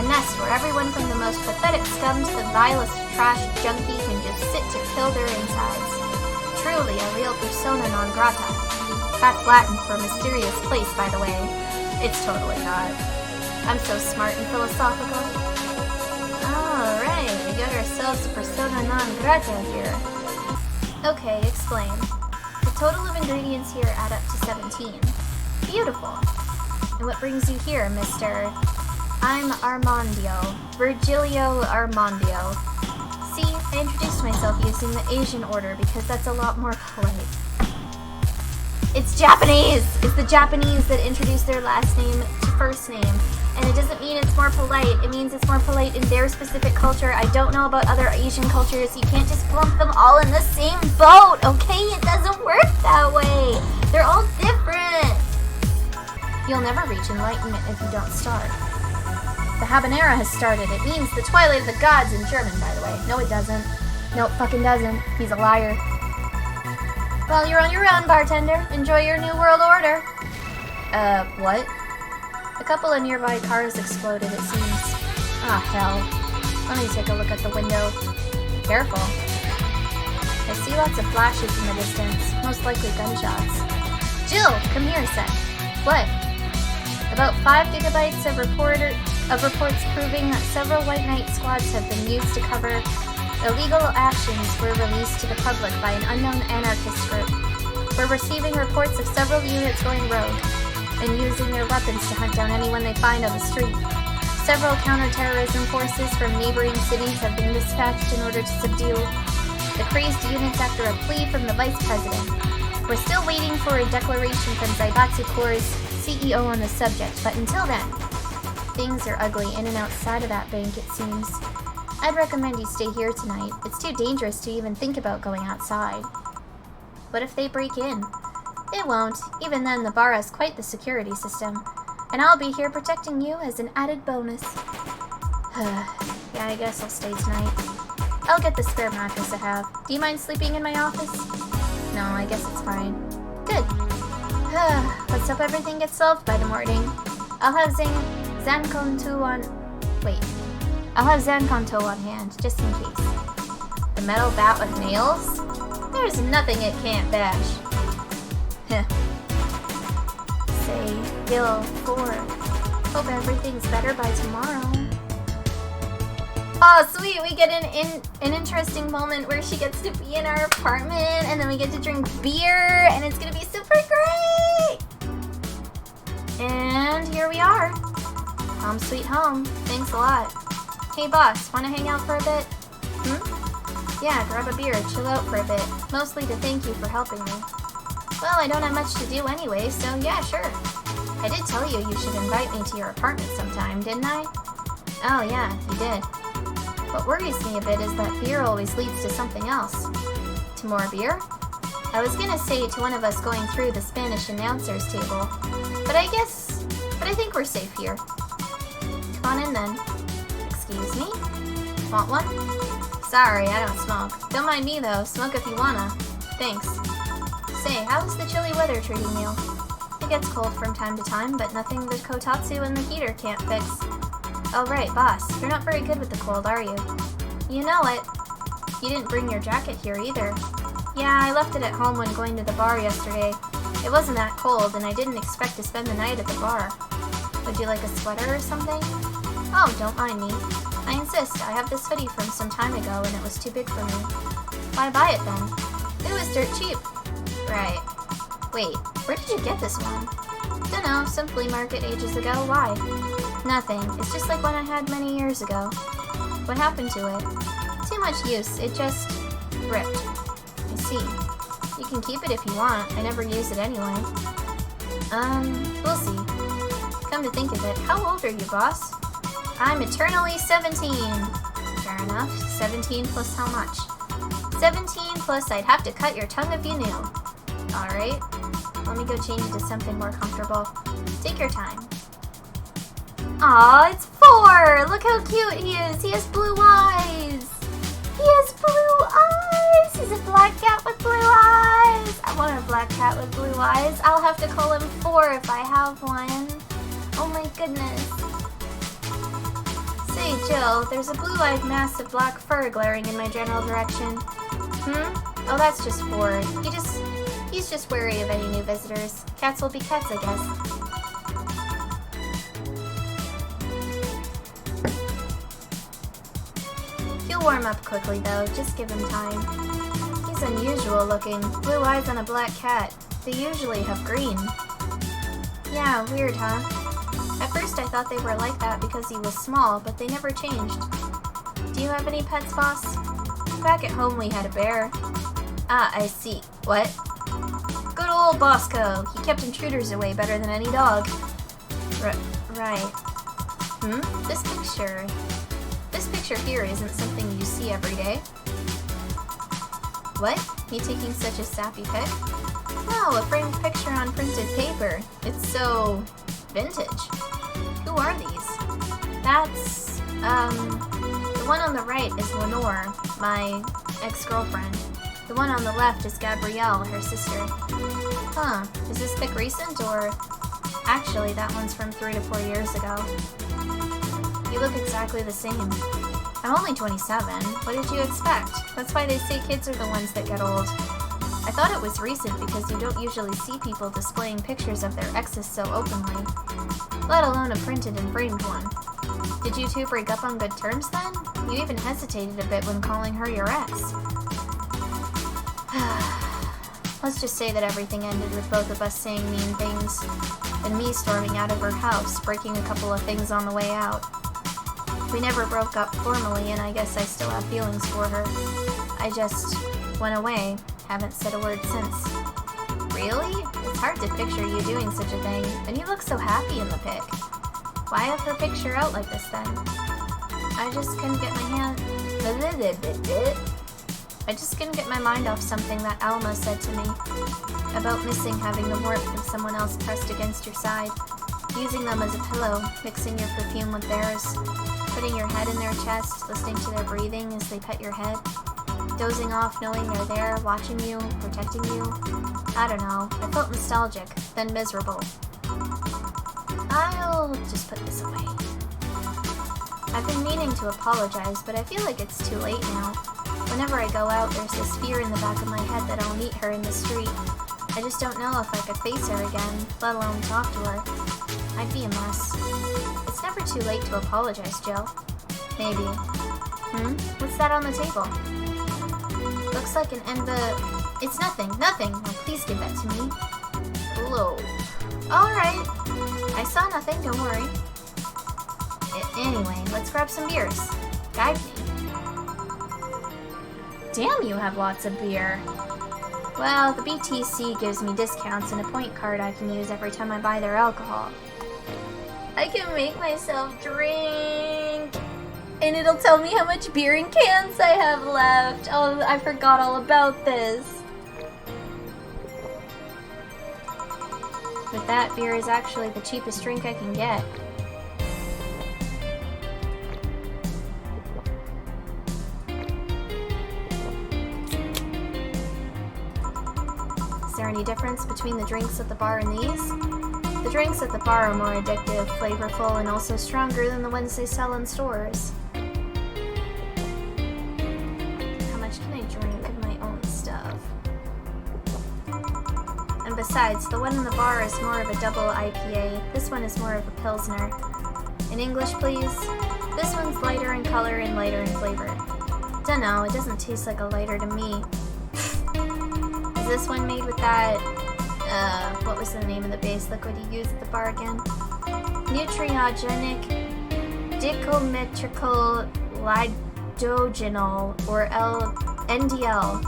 Speaker 1: A nest where everyone from the most pathetic scum to the vilest trash junkie can just sit to kill their insides. Truly a real persona non grata. That's Latin for mysterious place, by the way. It's totally not. I'm so smart and philosophical. Alright, we got ourselves a persona non grata here. Okay, explain. The total of ingredients here add up to 17. Beautiful. And what brings you here, Mr. I'm Armandio. Virgilio Armandio. See, I introduced myself using the Asian order because that's a lot more polite. It's Japanese! It's the Japanese that introduce their last name to first name. And it doesn't mean it's more polite. It means it's more polite in their specific culture. I don't know about other Asian cultures. You can't just lump them all in the same boat, okay? It doesn't work that way. They're all different. You'll never reach enlightenment if you don't start. The habanera has started. It means the twilight of the gods in German, by the way. No, it doesn't. No, it fucking doesn't. He's a liar. Well, you're on your own, bartender. Enjoy your new world order. What? A couple of nearby cars exploded, it seems. Ah, hell. Let me take a look at the window. Careful. I see lots of flashes in the distance, most likely gunshots. Jill, come here a sec. What? About 5 gigabytes of reports proving that several White Knight squads have been used to cover illegal actions were released to the public by an unknown anarchist group. We're receiving reports of several units going rogue and using their weapons to hunt down anyone they find on the street. Several counterterrorism forces from neighboring cities have been dispatched in order to subdue the crazed units after a plea from the vice president. We're still waiting for a declaration from Zaibatsu Corps' CEO on the subject, but until then, things are ugly in and outside of that bank, it seems. I'd recommend you stay here tonight. It's too dangerous to even think about going outside. What if they break in? They won't. Even then, the bar has quite the security system. And I'll be here protecting you as an added bonus. Yeah, I guess I'll stay tonight. I'll get the spare mattress I have. Do you mind sleeping in my office? No, I guess it's fine. Good. Let's hope everything gets solved by the morning. I'll have Zankonto on hand, just in case. The metal bat with nails? There's nothing it can't bash. Say, Bill, 4. Hope everything's better by tomorrow. Oh, sweet! We get an interesting moment where she gets to be in our apartment, and then we get to drink beer, and it's gonna be super great! And here we are. Home sweet home. Thanks a lot. Hey boss, wanna hang out for a bit? Yeah, grab a beer, chill out for a bit. Mostly to thank you for helping me. Well, I don't have much to do anyway, so yeah, sure. I did tell you should invite me to your apartment sometime, didn't I? Oh yeah, you did. What worries me a bit is that beer always leads to something else. To more beer? I was gonna say to one of us going through the Spanish announcer's table, but I think we're safe here. Come on in then. Excuse me? Want one? Sorry, I don't smoke. Don't mind me though, smoke if you wanna. Thanks. Say, how's the chilly weather treating you? It gets cold from time to time, but nothing the kotatsu and the heater can't fix. Oh right, boss, you're not very good with the cold, are you? You know it. You didn't bring your jacket here either. Yeah, I left it at home when going to the bar yesterday. It wasn't that cold, and I didn't expect to spend the night at the bar. Would you like a sweater or something? Oh, don't mind me. I insist, I have this hoodie from some time ago, and it was too big for me. Why buy it then? It was dirt cheap. Right. Wait, where did you get this one? Dunno, some flea market ages ago. Why? Nothing. It's just like one I had many years ago. What happened to it? Too much use. It just ripped. I see. You can keep it if you want. I never use it anyway. We'll see. Come to think of it, how old are you, boss? I'm eternally 17. Fair enough. 17 plus how much? 17 plus I'd have to cut your tongue if you knew. Alright. Let me go change it to something more comfortable. Take your time. Aw, it's 4! Look how cute he is! He has blue eyes! He has blue eyes! He's a black cat with blue eyes! I want a black cat with blue eyes. I'll have to call him 4 if I have one. Oh my goodness. Say, Jill, there's a blue-eyed mass of black fur glaring in my general direction. Oh, that's just 4. He's just wary of any new visitors. Cats will be cats, I guess. He'll warm up quickly, though. Just give him time. He's unusual looking. Blue eyes on a black cat. They usually have green. Yeah, weird, huh? At first I thought they were like that because he was small, but they never changed. Do you have any pets, boss? Back at home we had a bear. Ah, I see. What? Good old Bosco. He kept intruders away better than any dog. Right. This picture here isn't something you see every day. What? Me taking such a sappy pic? No, a framed picture on printed paper. It's so vintage. Who are these? That's, the one on the right is Lenore, my ex-girlfriend. The one on the left is Gabrielle, her sister. Huh, is this pic recent or... Actually, that one's from 3 to 4 years ago. You look exactly the same. I'm only 27. What did you expect? That's why they say kids are the ones that get old. I thought it was recent because you don't usually see people displaying pictures of their exes so openly, let alone a printed and framed one. Did you two break up on good terms then? You even hesitated a bit when calling her your ex. Let's just say that everything ended with both of us saying mean things, and me storming out of her house, breaking a couple of things on the way out. We never broke up formally, and I guess I still have feelings for her. I just went away, haven't said a word since. Really? It's hard to picture you doing such a thing, and you look so happy in the pic. Why have her picture out like this then? I just couldn't get my mind off something that Alma said to me about missing having the warmth of someone else pressed against your side, using them as a pillow, mixing your perfume with theirs, putting your head in their chest, listening to their breathing as they pet your head, dozing off knowing they're there, watching you, protecting you. I don't know, I felt nostalgic, then miserable. I'll just put this away. I've been meaning to apologize, but I feel like it's too late now. Whenever I go out, there's this fear in the back of my head that I'll meet her in the street. I just don't know if I could face her again, let alone talk to her. I'd be a mess. It's never too late to apologize, Jill. Maybe. What's that on the table? Looks like an envelope. It's nothing. Oh, please give that to me. Hello. Alright. I saw nothing, don't worry. Anyway, let's grab some beers. Guide me. Damn, you have lots of beer. Well, the BTC gives me discounts and a point card I can use every time I buy their alcohol. I can make myself drink! And it'll tell me how much beer in cans I have left. Oh, I forgot all about this. But that beer is actually the cheapest drink I can get. Is there any difference between the drinks at the bar and these? The drinks at the bar are more addictive, flavorful, and also stronger than the ones they sell in stores. How much can I drink of my own stuff? And besides, the one in the bar is more of a double IPA. This one is more of a Pilsner. In English, please? This one's lighter in color and lighter in flavor. Dunno, it doesn't taste like a lighter to me. Is this one made with that, what was the name of the base liquid you used at the bar again? Nutriogenic dicometrical lidogenol, or NDL.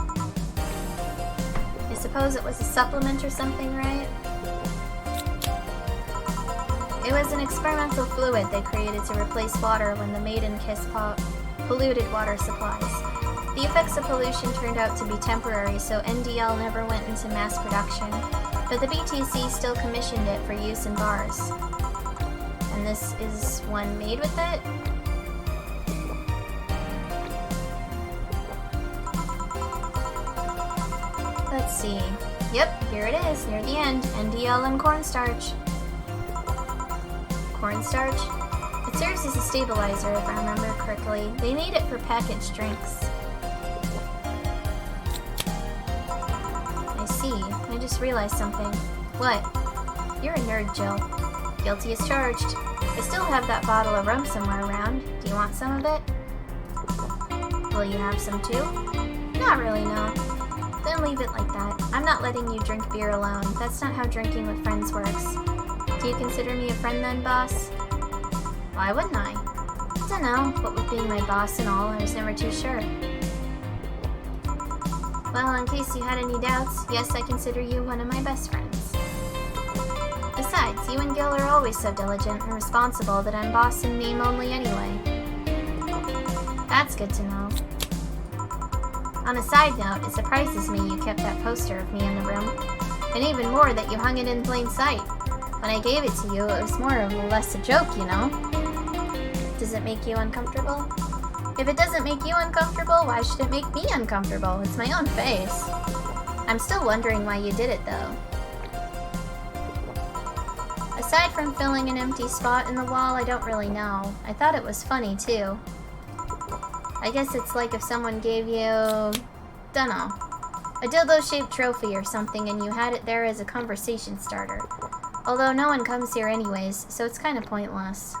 Speaker 1: I suppose it was a supplement or something, right? It was an experimental fluid they created to replace water when the maiden kiss polluted water supplies. The effects of pollution turned out to be temporary, so NDL never went into mass production, but the BTC still commissioned it for use in bars. And this is one made with it? Let's see. Yep, here it is, near the end. NDL and cornstarch. Cornstarch? It serves as a stabilizer, if I remember correctly. They made it for packaged drinks. I see. I just realized something. What? You're a nerd, Jill. Guilty as charged. I still have that bottle of rum somewhere around. Do you want some of it? Will you have some too? Not really, no. Then leave it like that. I'm not letting you drink beer alone. That's not how drinking with friends works. Do you consider me a friend then, boss? Why wouldn't I? Dunno, but with being my boss and all, I was never too sure. Well, in case you had any doubts, yes, I consider you one of my best friends. Besides, you and Gil are always so diligent and responsible that I'm boss in name only anyway. That's good to know. On a side note, it surprises me you kept that poster of me in the room. And even more that you hung it in plain sight. When I gave it to you, it was more or less a joke, you know? Does it make you uncomfortable? If it doesn't make you uncomfortable, why should it make me uncomfortable? It's my own face. I'm still wondering why you did it, though. Aside from filling an empty spot in the wall, I don't really know. I thought it was funny, too. I guess it's like if someone gave you... dunno. A dildo-shaped trophy or something and you had it there as a conversation starter. Although no one comes here anyways, so it's kind of pointless.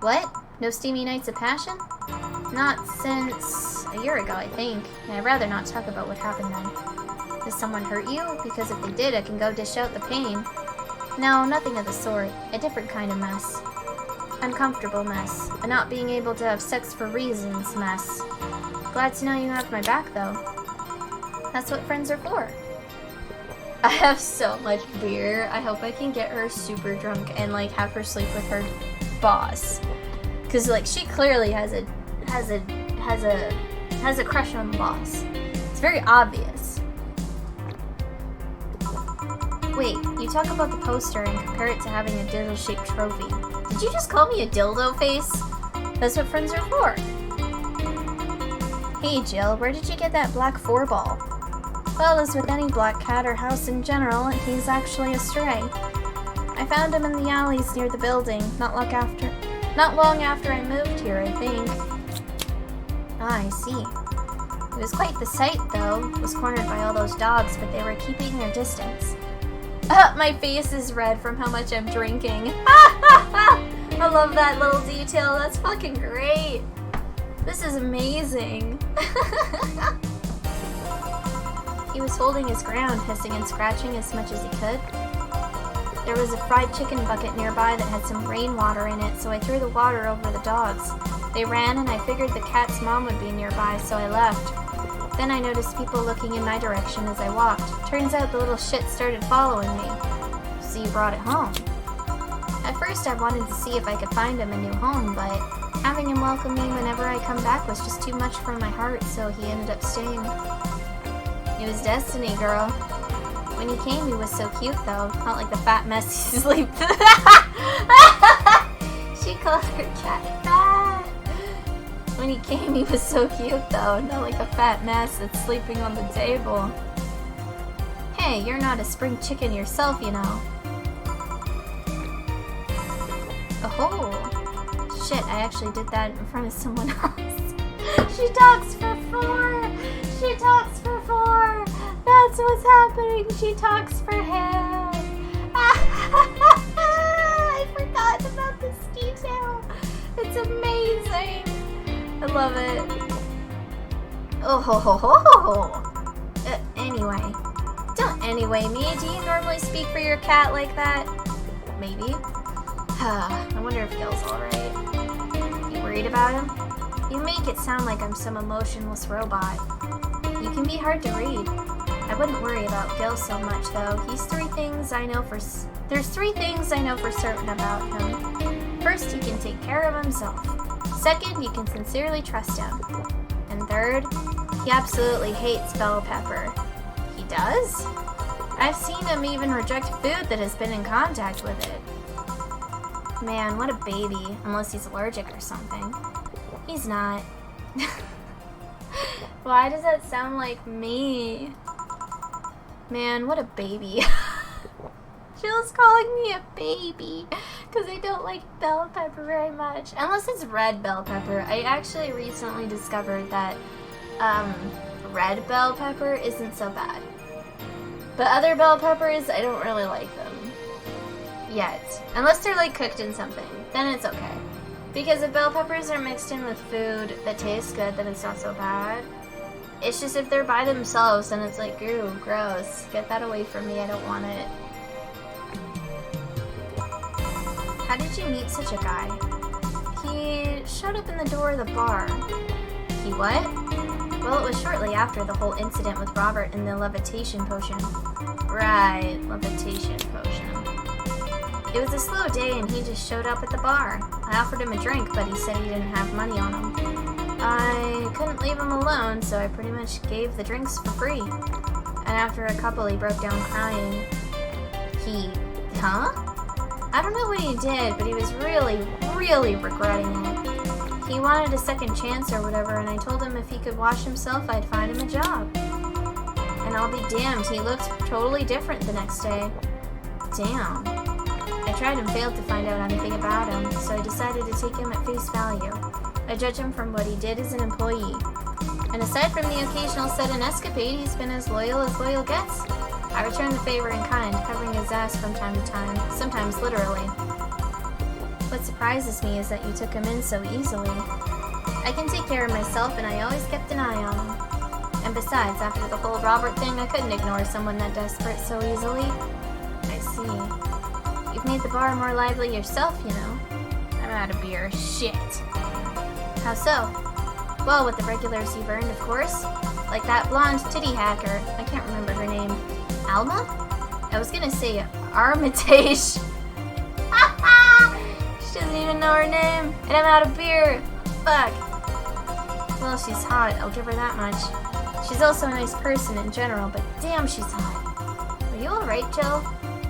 Speaker 1: What? No steamy nights of passion? Not since a year ago, I think. And I'd rather not talk about what happened then. Does someone hurt you? Because if they did, I can go dish out the pain. No, nothing of the sort. A different kind of mess. Uncomfortable mess. A not being able to have sex for reasons mess. Glad to know you have my back, though. That's what friends are for. I have so much beer. I hope I can get her super drunk and like have her sleep with her boss. Cause like she clearly has a crush on the boss. It's very obvious. Wait, you talk about the poster and compare it to having a dildo-shaped trophy. Did you just call me a dildo face? That's what friends are for. Hey Jill, where did you get that black 4-ball? Well, as with any black cat or house in general, he's actually a stray. I found him in the alleys near the building, not long after I moved here, I think. Ah, I see. It was quite the sight, though. It was cornered by all those dogs, but they were keeping their distance. My face is red from how much I'm drinking. I love that little detail. That's fucking great. This is amazing. He was holding his ground, hissing and scratching as much as he could. There was a fried chicken bucket nearby that had some rainwater in it, so I threw the water over the dogs. They ran, and I figured the cat's mom would be nearby, so I left. Then I noticed people looking in my direction as I walked. Turns out the little shit started following me. So you brought it home. At first I wanted to see if I could find him a new home, but having him welcome me whenever I come back was just too much for my heart, so he ended up staying. It was destiny, girl. When he came, he was so cute, though. Not like the fat mess he sleeps. She called her cat fat. When he came, he was so cute, though. Not like the fat mess that's sleeping on the table. Hey, you're not a spring chicken yourself, you know. Oh. Shit, I actually did that in front of someone else. She talks for 4. She talks for 4. That's what's happening. She talks for him. I forgot about this detail. It's amazing. I love it. Oh ho ho ho ho. Anyway. Don't anyway me. Do you normally speak for your cat like that? Maybe. I wonder if Gil's alright. You worried about him? You make it sound like I'm some emotionless robot. You can be hard to read. I wouldn't worry about Gil so much, though. There's 3 things I know for certain about him. First, he can take care of himself. Second, you can sincerely trust him. And third, he absolutely hates bell pepper. He does? I've seen him even reject food that has been in contact with it. Man, what a baby. Unless he's allergic or something. He's not. Why does that sound like me? Man, what a baby. Jill's calling me a baby because I don't like bell pepper very much. Unless it's red bell pepper. I actually recently discovered that red bell pepper isn't so bad. But other bell peppers, I don't really like them. Yet. Unless they're like cooked in something. Then it's okay. Because if bell peppers are mixed in with food that tastes good, then it's not so bad. It's just if they're by themselves, then it's like, ew, gross. Get that away from me, I don't want it. did you meet such a guy? He showed up in the door of the bar. He what? Well, it was shortly after the whole incident with Robert and the levitation potion. Right, levitation potion. It was a slow day and he just showed up at the bar. I offered him a drink, but he said he didn't have money on him. I couldn't leave him alone, so I pretty much gave the drinks for free. And after a couple, he broke down crying. Huh? I don't know what he did, but he was really, really regretting it. He wanted a second chance or whatever, and I told him if he could wash himself, I'd find him a job. And I'll be damned, he looked totally different the next day. Damn. I tried and failed to find out anything about him, so I decided to take him at face value. I judge him from what he did as an employee. And aside from the occasional sudden escapade, he's been as loyal gets. I returned the favor in kind, covering his ass from time to time, sometimes literally. What surprises me is that you took him in so easily. I can take care of myself, and I always kept an eye on him. And besides, after the whole Robert thing, I couldn't ignore someone that desperate so easily. I see. You've made the bar more lively yourself, you know. I'm out of beer. Shit. How so? Well, with the regulars you've earned, of course. Like that blonde titty hacker. I can't remember her name. Alma? I was gonna say Armitage. She doesn't even know her name. And I'm out of beer. Fuck. Well, she's hot. I'll give her that much. She's also a nice person in general, but damn, she's hot. Are you alright, Jill?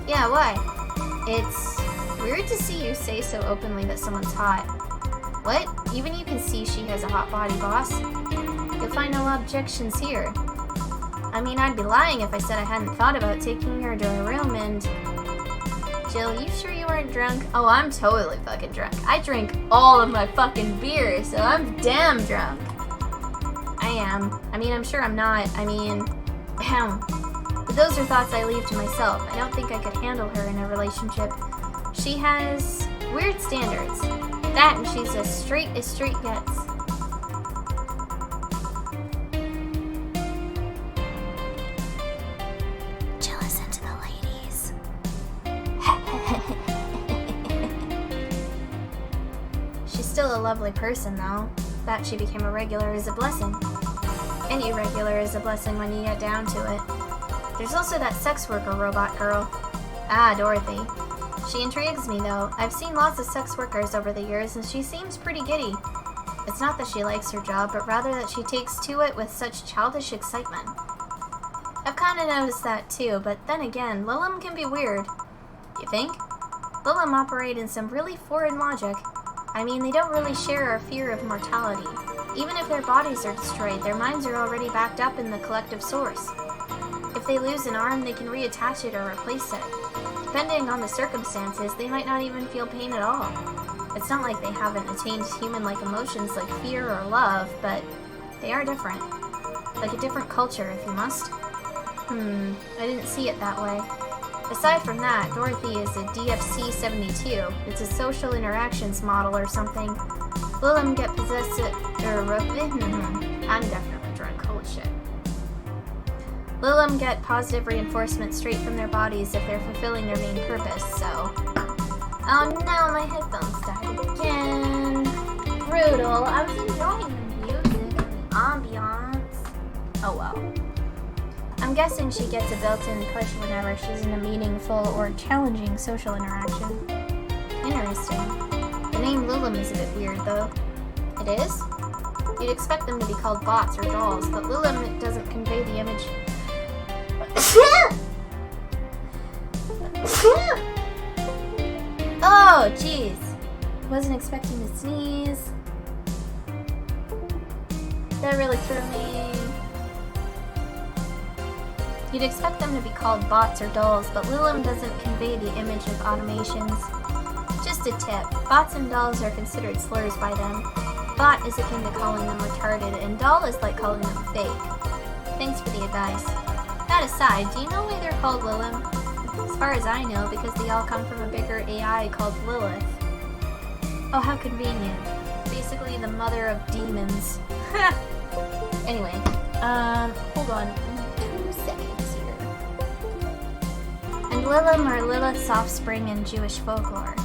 Speaker 1: Yeah, why? It's weird to see you say so openly that someone's hot. What? Even you can see she has a hot body, boss. You'll find no objections here. I mean, I'd be lying if I said I hadn't thought about taking her to her room and... Jill, you sure you weren't drunk? Oh, I'm totally fucking drunk. I drink all of my fucking beer, so I'm damn drunk. I am. I mean, I'm sure I'm not. I mean... But those are thoughts I leave to myself. I don't think I could handle her in a relationship. She has weird standards. That and she's as straight gets. Jill is into the ladies. She's still a lovely person, though. That she became a regular is a blessing. Any regular is a blessing when you get down to it. There's also that sex worker robot girl. Ah, Dorothy. She intrigues me, though. I've seen lots of sex workers over the years, and she seems pretty giddy. It's not that she likes her job, but rather that she takes to it with such childish excitement. I've kinda noticed that, too, but then again, Lilum can be weird. You think? Lilum operate in some really foreign logic. I mean, they don't really share our fear of mortality. Even if their bodies are destroyed, their minds are already backed up in the collective source. If they lose an arm, they can reattach it or replace it. Depending on the circumstances, they might not even feel pain at all. It's not like they haven't attained human-like emotions like fear or love, but they are different. Like a different culture, if you must. I didn't see it that way. Aside from that, Dorothy is a DFC-72. It's a social interactions model or something. Lilum get possessed I'm definitely drunk, holy shit. Lilum get positive reinforcement straight from their bodies if they're fulfilling their main purpose, so... Oh no, my headphones died again. Brutal. I was enjoying the music and the ambiance. Oh well. I'm guessing she gets a built-in push whenever she's in a meaningful or challenging social interaction. Interesting. The name Lilum is a bit weird, though. It is? You'd expect them to be called bots or dolls, but Lilum doesn't convey the image... Oh, jeez. Wasn't expecting to sneeze. That really threw me. You'd expect them to be called bots or dolls, but Lilum doesn't convey the image of automations. Just a tip, bots and dolls are considered slurs by them. Bot is akin to calling them retarded, and doll is like calling them fake. Thanks for the advice. That aside, do you know why they're called Lilum? As far as I know, because they all come from a bigger AI called Lilith. Oh, how convenient. Basically the mother of demons. Anyway, hold on 2 seconds here. And Lilum are Lilith's offspring in Jewish folklore.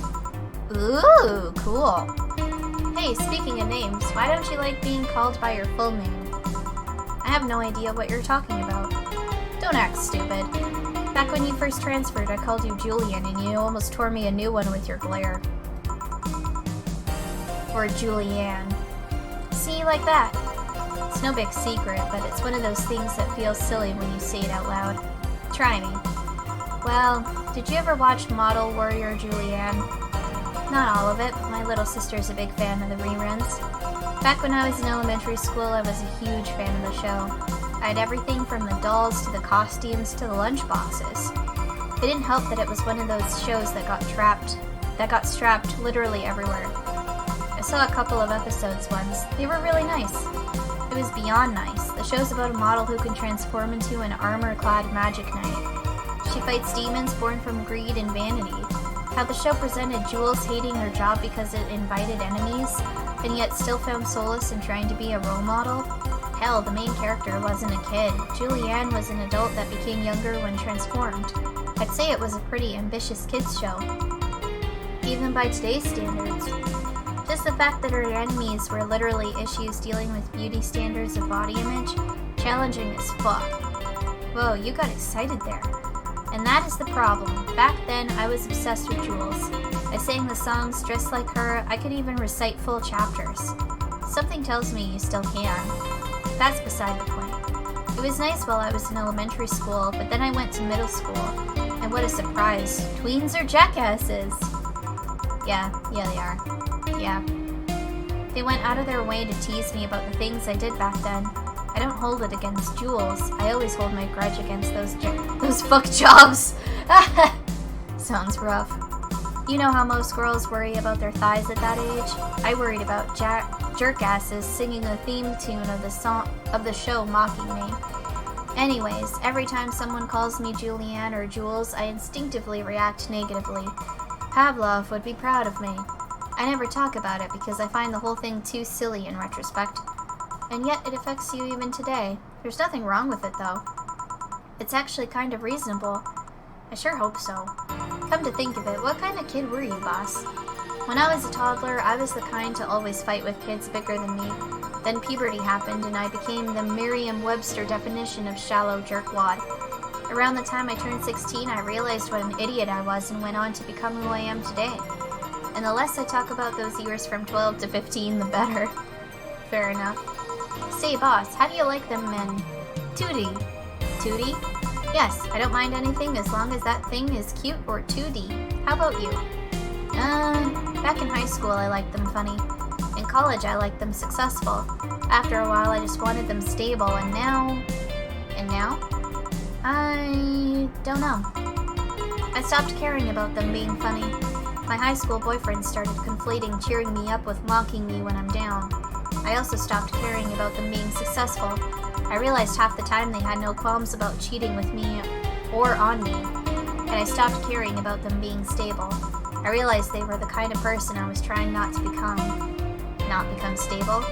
Speaker 1: Ooh, cool. Hey, speaking of names, why don't you like being called by your full name? I have no idea what you're talking about. Don't act stupid. Back when you first transferred, I called you Julian, and you almost tore me a new one with your glare. Or Julianne. See, like that. It's no big secret, but it's one of those things that feels silly when you say it out loud. Try me. Well, did you ever watch Model Warrior Julianne? Not all of it, but my little sister's a big fan of the reruns. Back when I was in elementary school, I was a huge fan of the show. I had everything from the dolls to the costumes to the lunchboxes. It didn't help that it was one of those shows that got strapped literally everywhere. I saw a couple of episodes once. They were really nice. It was beyond nice. The show's about a model who can transform into an armor-clad magic knight. She fights demons born from greed and vanity. How the show presented Jules hating her job because it invited enemies, and yet still found solace in trying to be a role model. Hell, the main character wasn't a kid. Julianne was an adult that became younger when transformed. I'd say it was a pretty ambitious kids show, even by today's standards. Just the fact that her enemies were literally issues dealing with beauty standards of body image, challenging as fuck. Whoa, you got excited there. And that is the problem. Back then, I was obsessed with Jules. I sang the songs dressed like her. I could even recite full chapters. Something tells me you still can. That's beside the point. It was nice while I was in elementary school, but then I went to middle school. And what a surprise. Tweens are jackasses. Yeah, they are. Yeah. They went out of their way to tease me about the things I did back then. I don't hold it against Jules. I always hold my grudge against those fuck jobs. Sounds rough. You know how most girls worry about their thighs at that age? I worried about jerkasses singing the theme tune of the show mocking me. Anyways, every time someone calls me Julianne or Jules, I instinctively react negatively. Pavlov would be proud of me. I never talk about it because I find the whole thing too silly in retrospect. And yet it affects you even today. There's nothing wrong with it, though. It's actually kind of reasonable. I sure hope so. Come to think of it, what kind of kid were you, boss? When I was a toddler, I was the kind to always fight with kids bigger than me. Then puberty happened, and I became the Merriam-Webster definition of shallow jerkwad. Around the time I turned 16, I realized what an idiot I was and went on to become who I am today. And the less I talk about those years from 12 to 15, the better. Fair enough. Say, boss, how do you like them men? Tootie. Tootie? Yes, I don't mind anything as long as that thing is cute or 2D. How about you? Back in high school I liked them funny. In college I liked them successful. After a while I just wanted them stable, and now? I don't know. I stopped caring about them being funny. My high school boyfriend started conflating cheering me up with mocking me when I'm down. I also stopped caring about them being successful. I realized half the time they had no qualms about cheating with me or on me, and I stopped caring about them being stable. I realized they were the kind of person I was trying not to become. Not become stable.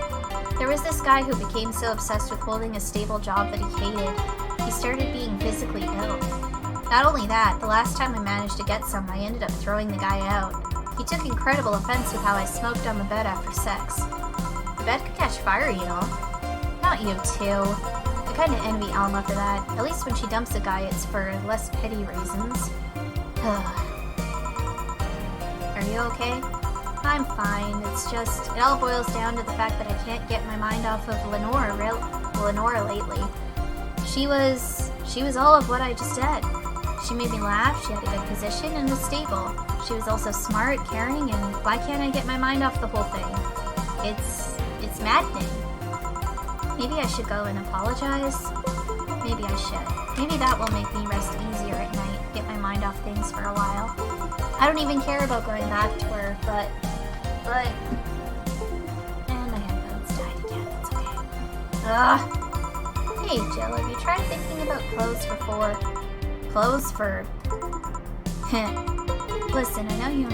Speaker 1: There was this guy who became so obsessed with holding a stable job that he hated. He started being physically ill. Not only that, the last time I managed to get some, I ended up throwing the guy out. He took incredible offense with how I smoked on the bed after sex. The bed could catch fire, you know. Not you too. I kinda envy Alma for that. At least when she dumps a guy, it's for less petty reasons. Are you okay? I'm fine. It's just, it all boils down to the fact that I can't get my mind off of Lenora lately. She was all of what I just said. She made me laugh, she had a good position, and was stable. She was also smart, caring, and why can't I get my mind off the whole thing? It's maddening. Maybe I should go and apologize? Maybe I should. Maybe that will make me rest easier at night, get my mind off things for a while. I don't even care about going back to her, but... And my headphones died again, it's okay. Ugh! Hey Jill, have you tried thinking about clothes for Clothes for... Listen, I know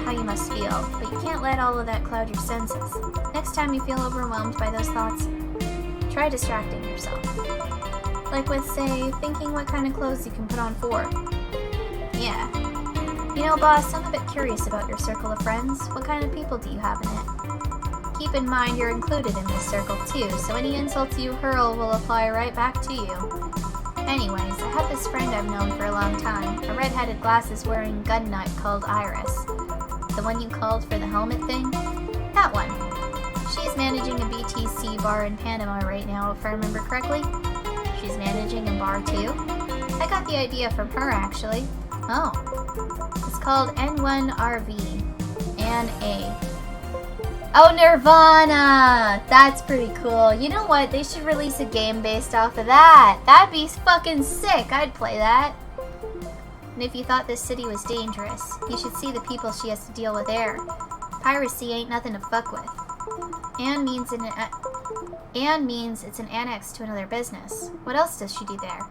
Speaker 1: how you must feel, but you can't let all of that cloud your senses. Next time you feel overwhelmed by those thoughts, try distracting yourself. Like with, say, thinking what kind of clothes you can put on for. Yeah, You know, boss, I'm a bit curious about your circle of friends. What kind of people do you have in it? Keep in mind you're included in this circle too, so any insults you hurl will apply right back to you. Anyways, I have this friend I've known for a long time, a red-headed glasses-wearing gun nut called Iris. The one you called for the helmet thing? That one. She's managing a BTC bar in Panama right now, if I remember correctly. She's managing a bar too? I got the idea from her, actually. Oh. It's called N1RV. N-A. Oh, Nirvana! That's pretty cool. You know what? They should release a game based off of that. That'd be fucking sick. I'd play that. And if you thought this city was dangerous, you should see the people she has to deal with there. Piracy ain't nothing to fuck with. And means it's an annex to another business. What else does she do there?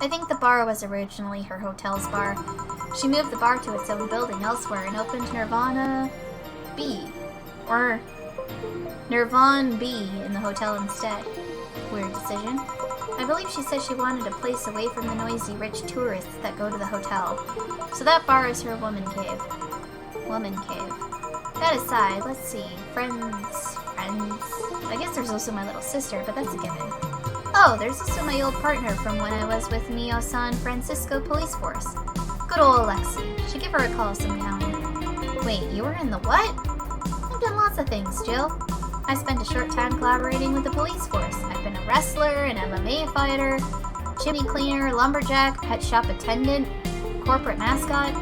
Speaker 1: I think the bar was originally her hotel's bar. She moved the bar to its own building elsewhere and opened Nirvana B. Or Nirvana B in the hotel instead. Weird decision. I believe she said she wanted a place away from the noisy rich tourists that go to the hotel. So that bar is her woman cave. Woman cave. That aside, let's see. Friends. I guess there's also my little sister, but that's a given. Oh, there's also my old partner from when I was with Mio-San Francisco Police Force. Good old Lexi. Should give her a call sometime. Wait, you were in the what? I've done lots of things, Jill. I spent a short time collaborating with the police force. I've been a wrestler, an MMA fighter, chimney cleaner, lumberjack, pet shop attendant, corporate mascot.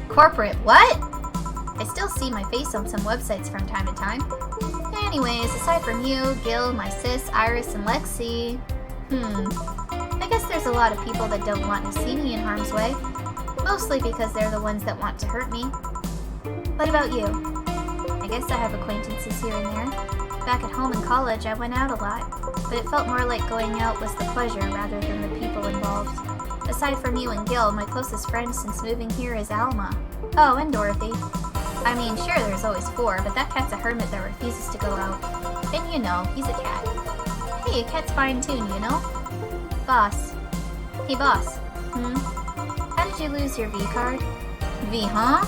Speaker 1: Corporate what? I still see my face on some websites from time to time. Anyways, aside from you, Gil, my sis, Iris, and Lexi, I guess there's a lot of people that don't want to see me in harm's way. Mostly because they're the ones that want to hurt me. What about you? I guess I have acquaintances here and there. Back at home in college, I went out a lot, but it felt more like going out was the pleasure rather than the people involved. Aside from you and Gil, my closest friend since moving here is Alma. Oh, and Dorothy. I mean, sure, there's always 4, but that cat's a hermit that refuses to go out. And you know, he's a cat. Hey, a cat's fine too, you know? Boss. Hey, boss. How did you lose your V-card? V, huh?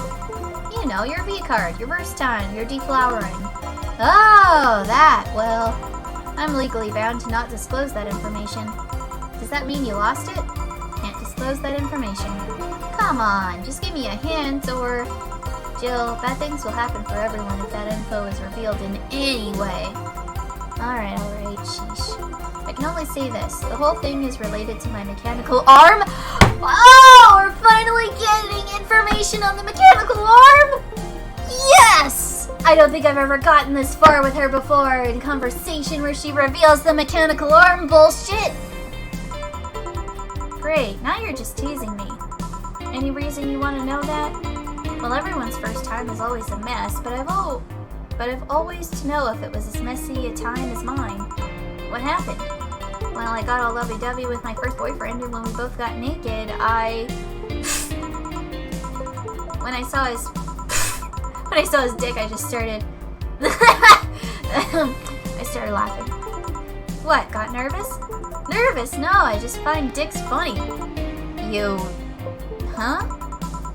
Speaker 1: You know, your V-card, your Versatine, your deflowering. Oh, that. Well, I'm legally bound to not disclose that information. Does that mean you lost it? Can't disclose that information. Come on, just give me a hint, or... Jill, bad things will happen for everyone if that info is revealed in any way. Alright, sheesh. I can only say this. The whole thing is related to my mechanical arm. Oh, we're finally getting information on the mechanical arm! Yes! I don't think I've ever gotten this far with her before in conversation where she reveals the mechanical arm bullshit. Great, now you're just teasing me. Any reason you want to know that? Well, everyone's first time is always a mess, but I've always to know if it was as messy a time as mine. What happened? Well, I got all lovey-dovey with my first boyfriend, and when we both got naked, when I saw his dick, I just started... I started laughing. What, got nervous? Nervous? No, I just find dicks funny. You... Huh?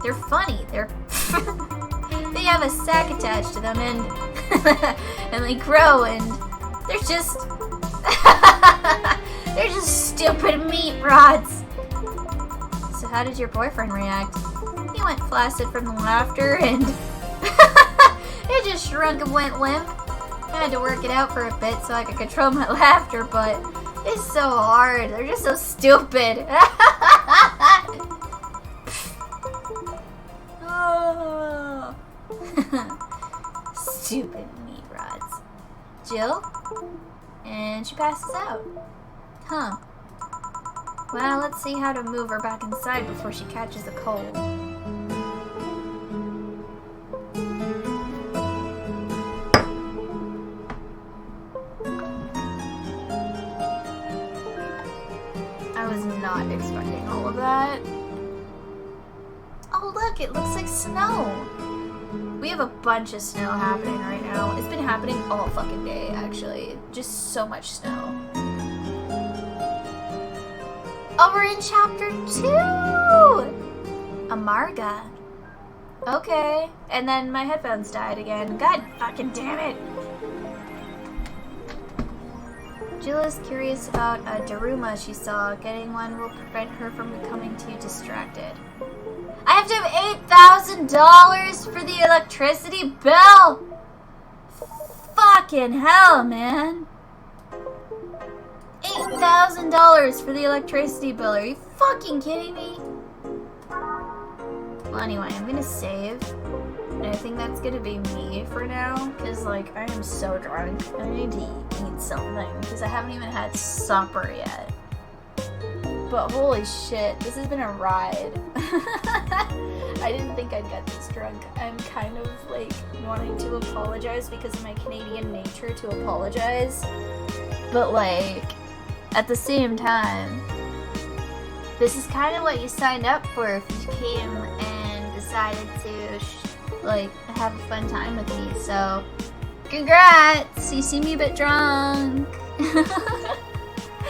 Speaker 1: They're funny. They're... they have a sack attached to them, and... and they grow, and... They're just... they're just stupid meat rods. So how did your boyfriend react? He went flaccid from the laughter, and... it just shrunk and went limp. I had to work it out for a bit so I could control my laughter, but... it's so hard. They're just so stupid. Oh. Stupid meat rods. Jill? And she passes out. Huh. Well, let's see how to move her back inside before she catches a cold. I was not expecting all of that. Oh look, it looks like snow. We have a bunch of snow happening right now. It's been happening all fucking day, actually. Just so much snow. Oh, we're in chapter 2! Amarga. Okay. And then my headphones died again. God fucking damn it. Jilla's curious about a Daruma she saw. Getting one will prevent her from becoming too distracted. I have to have $8,000 for the electricity bill! Fucking hell, man. $8,000 for the electricity bill. Are you fucking kidding me? Well, anyway, I'm gonna save. And I think that's gonna be me for now. Because, like, I am so drunk. I need to eat something. Because I haven't even had supper yet. But holy shit, this has been a ride. I didn't think I'd get this drunk. I'm kind of, like, wanting to apologize because of my Canadian nature to apologize. But, like, at the same time, this is kind of what you signed up for if you came and decided to, like, have a fun time with me. So, congrats! You see me a bit drunk.